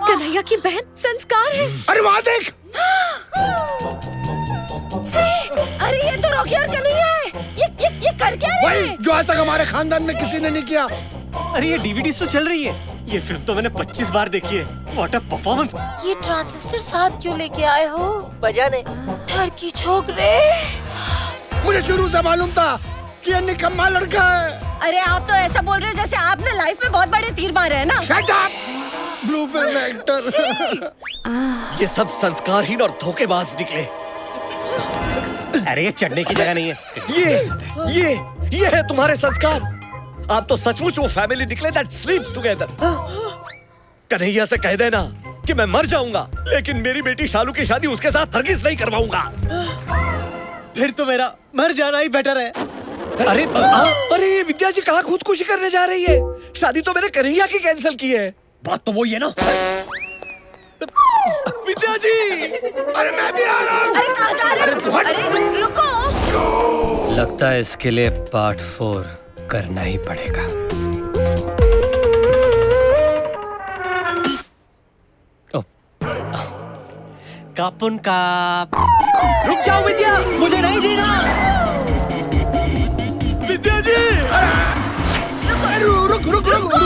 कन्हैया की बहन संस्कार है। अरे वहाँ देख। अरे ये तो रॉकी और कन्हैया है। ये कर क्या रहे वही हैं? जो आज तक हमारे खानदान में किसी ने नहीं किया। अरे ये DVDs तो चल रही है। ये फिल्म तो मैंने 25 बार देखी है। What a performance. ये ट्रांजिस्टर साथ क्यों लेके आए हो? बजाने घर की छोकरे। मुझे शुरू से मालूम था कि ये निकम्मा लड़का है। अरे आप तो ऐसा बोल रहे हो जैसे आपने लाइफ में बहुत बड़े तीर मारे हैं ना। Shut up! Blue film actor. ये सब संस्कारहीन और धोखेबाज निकले। अरे ये चढ़ने की जगह नहीं है। ये है तुम्हारे संस्कार। आप तो सचमुच वो फैमिली निकले that sleeps together। कन्हैया से कह देना कि मैं मर जाऊंगा, लेकिन मेरी बेटी शालू की शादी उसके साथ हरगिज नहीं करवाऊंगा। फिर तो मेरा मर जाना ही बेटर है। अरे विद्या जी कहाँ खुदकुशी करने जा रही है? शादी तो मैंने कन्हैया की कैंसिल की है। बात तो वही है ना। विद्या जी, अरे मैं भी आ रहा हूँ। अरे कहाँ जा रहे हो? अरे रुको। लगता है इसके लिए पार्ट 4 करना ही पड़ेगा। कापुन काप। रुक जाओ विद्या, मुझे नहीं जीना। विद्या जी, रुक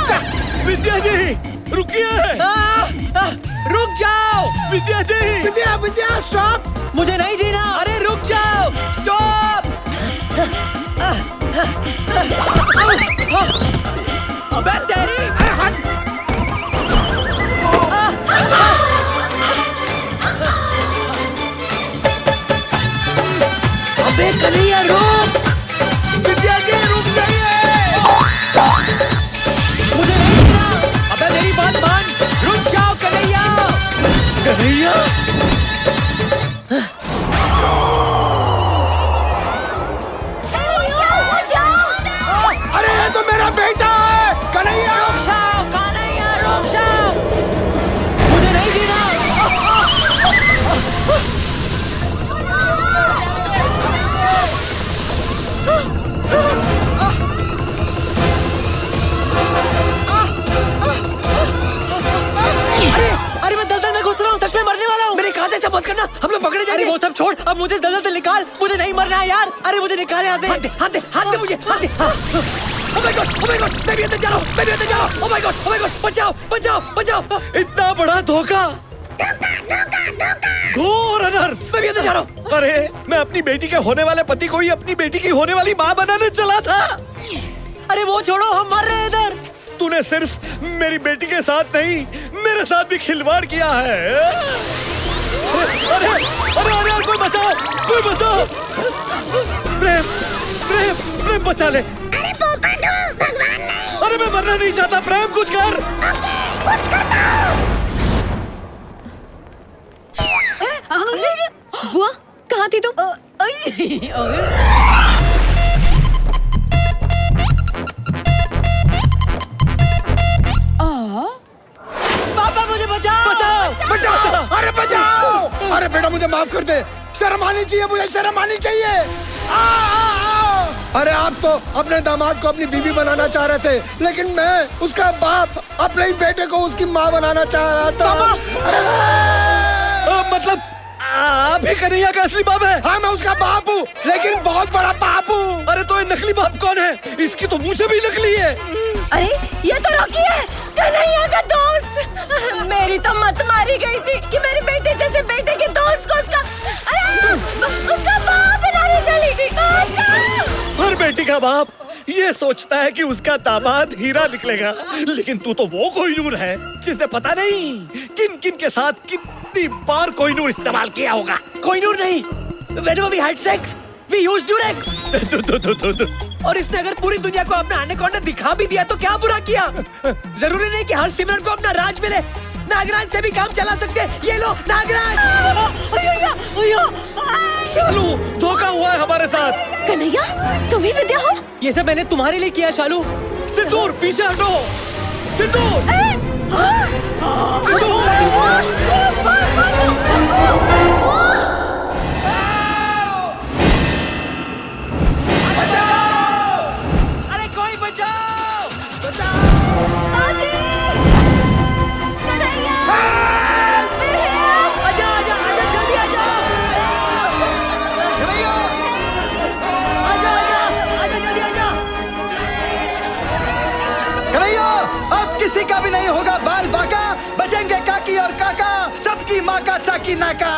जा। विद्या जी रुकिए। रुक जाओ विद्या जी। विद्या स्टॉप। मुझे नहीं जीना। अरे रुक जाओ, स्टॉप। अबे तेरी। अबे कन्हैया रुक। विद्या जी रुक जाइए। मुझे नहीं जीना। अबे मेरी बात मान, रुक जाओ कन्हैया। कन्हैया, अरे ये तो मेरा बेटा है कन्हैया। रुक जाओ कन्हैया, रुक जाओ। मुझे नहीं जीना। अरे मैं दलदल में घुस रहा हूँ, सच में मरने वाला हूँ। मेरे कांधे से मत करना, हम लोग पकड़े अरे जाएंगे। वो सब छोड़, अब मुझे दलदल से निकाल। मुझे नहीं मरना है यार। अरे मुझे निकाल यहाँ से। हाथ दे मुझे, हाथ दे। Oh my God, मैं भी अंदर जा रहा हूँ, मैं भी अंदर जा रहा हूँ। Oh my God, बचाओ। इतना बड़ा धोखा, घोर अनर्थ। मैं भी अंदर जा रहा हूँ। अरे मैं अपनी बेटी के होने वाले पति को ही अपनी बेटी की होने वाली माँ बनाने चला था। अरे वो छोड़ो, हम मर रहे हैं इधर। तूने सिर्फ मेरी बेटी के साथ नहीं, मेरे साथ भी खिलवाड़ किया है। अरे कोई बचाओ। प्रेम बचा ले। अरे पोपट हो, भगवान नहीं। अरे मैं मरना नहीं चाहता। प्रेम कुछ कर। कुछ करता हूँ। बुआ कहाँ थी तुम? पापा मुझे बचाओ। अरे बचाओ। अरे बेटा मुझे माफ कर दे। शर्म आनी चाहिए, मुझे शर्म आनी चाहिए। अरे आप तो अपने दामाद को अपनी बीवी बनाना चाह रहे थे, लेकिन मैं उसका बाप अपने ही बेटे को उसकी माँ बनाना चाह रहा था। मतलब आप ही कन्हैया का असली बाप है? हाँ मैं उसका बाप हूँ, लेकिन बहुत बड़ा बाप हूँ। अरे तो ये नकली बाप कौन है? इसकी तो मुँह से भी नकली है। अरे ये तो रॉकी है, कन्हैया का दोस्त। मेरी तो मत मारी गई थी कि मेरे बेटे जैसे बेटे के दोस्त को उसका का बाप ये सोचता है कि उसका दामाद हीरा निकलेगा, लेकिन तू तो वो कोहिनूर है जिसने पता नहीं किन किन के साथ कितनी बार कोहिनूर इस्तेमाल किया होगा। कोहिनूर नहीं, whenever we had sex, we used Durex। और इसने अगर पूरी दुनिया को अपना एनाकोंडा दिखा भी दिया तो क्या बुरा किया? जरूरी नहीं कि हर सिमरन को अपना राज मिले। नागराज से भी काम चला सकते हैं। ये लो नागराज। शालू, धोखा हुआ है हमारे साथ। कन्हैया, तुम ही विद्या हो? ये सब मैंने तुम्हारे लिए किया शालू। सिंदूर पीछे हटो। सिंदूर। अरे कोई बचाओ! बाजी! कन्हैया! आजा आजा आजा, जल्दी आजा! आजा आजा आजा, जल्दी आजा! कन्हैया, अब किसी का भी नहीं होगा बाल बाका, बचेंगे काकी और काका, सबकी माँ का साकी नाका।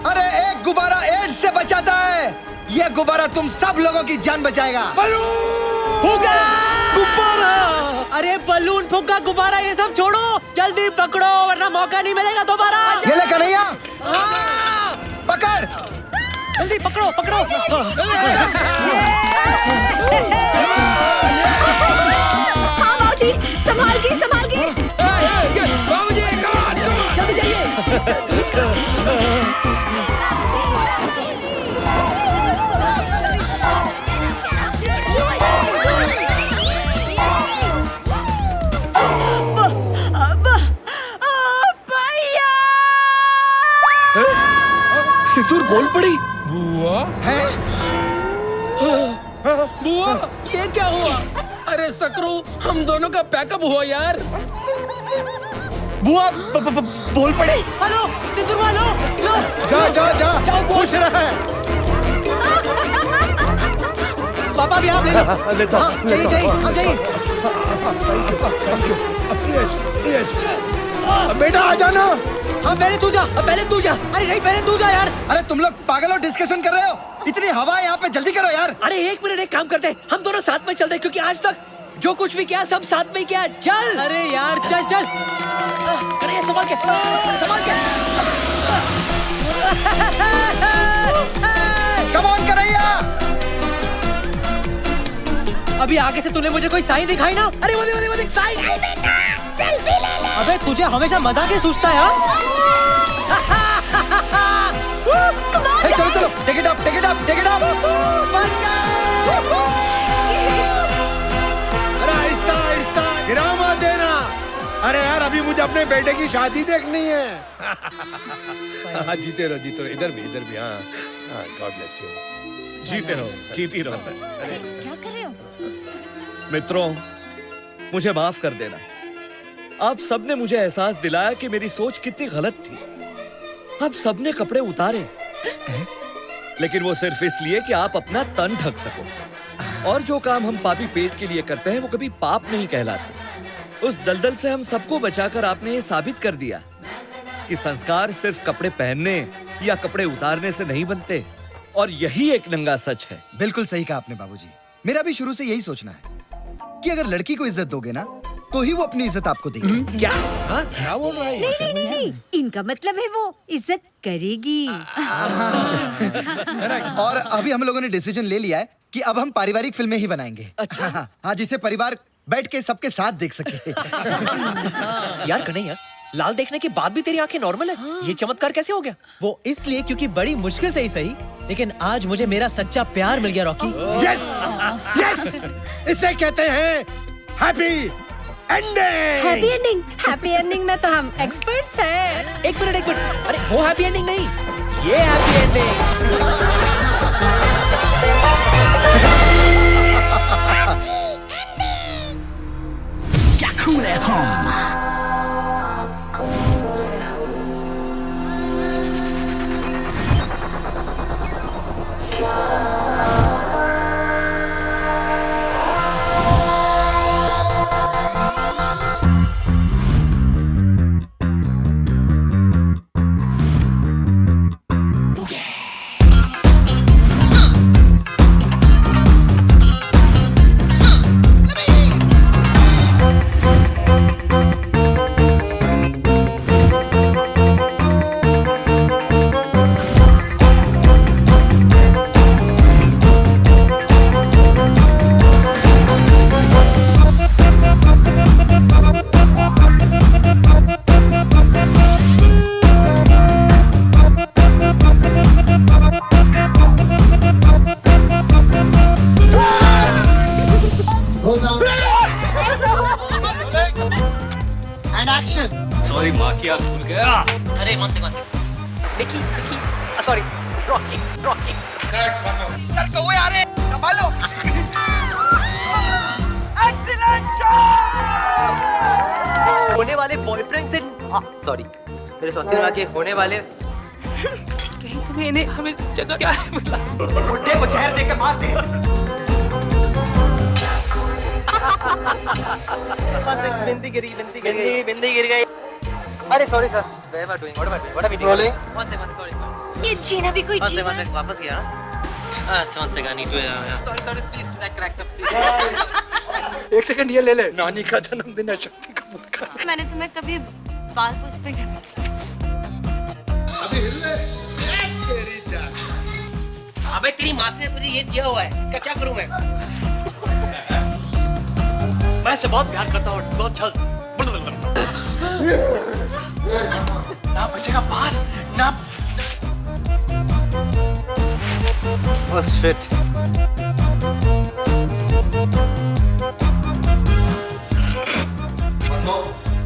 अरे एक गुब्बारा एड्स से बचाता है, ये गुब्बारा तुम सब लोगों की जान बचाएगा। गुब्बारा! अरे बलून, फुग्गा, गुब्बारा ये सब छोड़ो, जल्दी पकड़ो वरना मौका नहीं मिलेगा दोबारा। ये ले कन्हैया, पकड़। जल्दी पकड़ो पकड़ो। हाँ बाबूजी, संभाल के संभाल के। जल्दी जाइए। सिंदूर बोल पड़ी। बुआ है? बुआ, ये क्या हुआ? अरे सकरू, हम दोनों का पैकअप हुआ यार। बुआ बोल पड़ी। हेलो सिंदूर, हेलो लो। जा जा जा, खुश रहे। पापा भी आप ले लो। लेता हाँ, चाहिए चाहिए, आप चाहिए। यस, बेटा आ जाना। हाँ पहले तू जा। पहले तू जा। अरे नहीं पहले तू जा यार। अरे तुम लोग पागल हो, डिस्कशन कर रहे हो? इतनी हवा है यहाँ पे, जल्दी करो यार। अरे एक मिनट, एक काम करते हैं, हम दोनों साथ में चलते हैं, क्योंकि आज तक जो कुछ भी किया सब साथ में किया। चल। अरे यार चल चल। अरे संभाल के, संभाल के। Come on Kanhaiya. अभी आगे से तूने मुझे कोई साइन दिखाई ना? अरे वो देख साइन। अबे तुझे हमेशा मजाक ही सूझता है। चलो चलो, take it up, take it up, take it up. अरे आहिस्ता आहिस्ता, गिरा मत देना। अरे यार, अभी मुझे अपने बेटे की शादी देखनी है। हाँ, जीते रहो जीते रहो, इधर भी हाँ हाँ, गॉड ब्लेस यू। जीते रहो, जीती रहो। क्या कर रहे हो? मित्रों, मुझे माफ कर देना। आप सबने मुझे एहसास दिलाया कि मेरी सोच कितनी गलत थी। आप सबने कपड़े उतारे, लेकिन वो सिर्फ इसलिए कि आप अपना तन ढक सको। और जो काम हम पापी पेट के लिए करते हैं वो कभी पाप नहीं कहलाते। उस दलदल से हम सबको बचाकर आपने ये साबित कर दिया कि संस्कार सिर्फ कपड़े पहनने या कपड़े उतारने से नहीं बनते। और यही एक नंगा सच है। बिल्कुल सही कहा आपने बाबूजी। मेरा भी शुरू से यही सोचना है कि अगर लड़की को इज्जत दोगे ना, तो ही वो अपनी इज्जत आपको देगी। क्या? हाँ, क्या बोल रहा है? नहीं, इनका मतलब है वो इज्जत करेगी। और अभी हम लोगों ने डिसीजन ले लिया है कि अब हम पारिवारिक फिल्में ही बनाएंगे। अच्छा। हाँ, जिसे परिवार बैठ के सबके साथ देख सके। यार कन्हैया, लाल देखने के बाद भी तेरी आंखें नॉर्मल है। ये चमत्कार कैसे हो गया? वो इसलिए क्योंकि बड़ी मुश्किल से ही सही, लेकिन आज मुझे मेरा सच्चा प्यार मिल गया रॉकी। यस यस, इसे कहते हैं happy ending. Happy ending. Happy ending में तो हम एक्सपर्ट्स हैं। एक मिनट। अरे वो हैप्पी एंडिंग नहीं, ये हैप्पी एंडिंग। क्या cool है हम। एक्शन। सॉरी माँ की आँख खुल गया। अरे वन से मिकी सॉरी रॉकी सर कौवे आ रहे हैं, संभालो। एक्सीलेंट होने वाले बॉयफ्रेंड से सॉरी मेरे सौतेले के होने वाले कहीं तुम्हें इन्हें हमें जगह क्या है बोला बुड्ढे को जहर देके मार दे। बिंदी गिर गई। अरे sorry sir, what are we doing? Rolling. वन से सॉरी ये जीना भी कोई जीना वन से वापस गया ना। वन से गानी टू सॉरी प्लीज क्रैक अप। एक सेकंड ये ले ले। नानी का जन्मदिन है, शक्ति कपूर का। मैंने तुम्हें कभी बाल पोस पे अभी हिल ले। तेरी जान। अबे तेरी माँ ने तुझे ये दिया हुआ है, इसका क्या करूं मैं? मैं इससे बहुत प्यार करता हूँ, बहुत जल्द। ना बचेगा पास ना। Oh shit.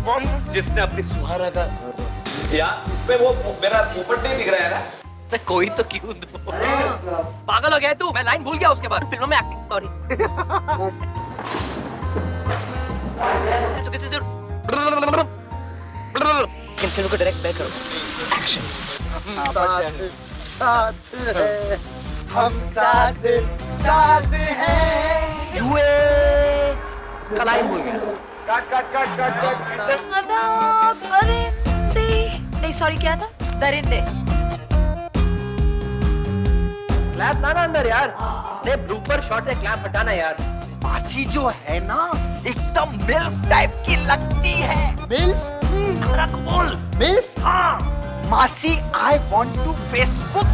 कौन जिसने अपनी सुहाना का यार इसमें वो मेरा पोपट नहीं दिख रहा है ना? कोई तो क्यों दो। पागल हो गया तू? मैं लाइन भूल गया उसके बाद फिल्मों में एक्टिंग। सॉरी। तो किसी इन फिल्म को डायरेक्ट मैं करूँ। एक्शन। साथ है, हम साथ हैं। का लाइन भूल गया। नहीं सॉरी क्या था? दरिंदे। क्लैप ना अंदर यार। नहीं ब्लूपर शॉट है, क्लैप हटाना यार। मासी जो है ना एकदम मिल्फ टाइप की लगती है। मिल्फ? बोल। मिल्फ? हाँ। मासी I want to Facebook.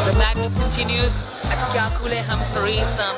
The madness continues at Kyakule Hum Tourism.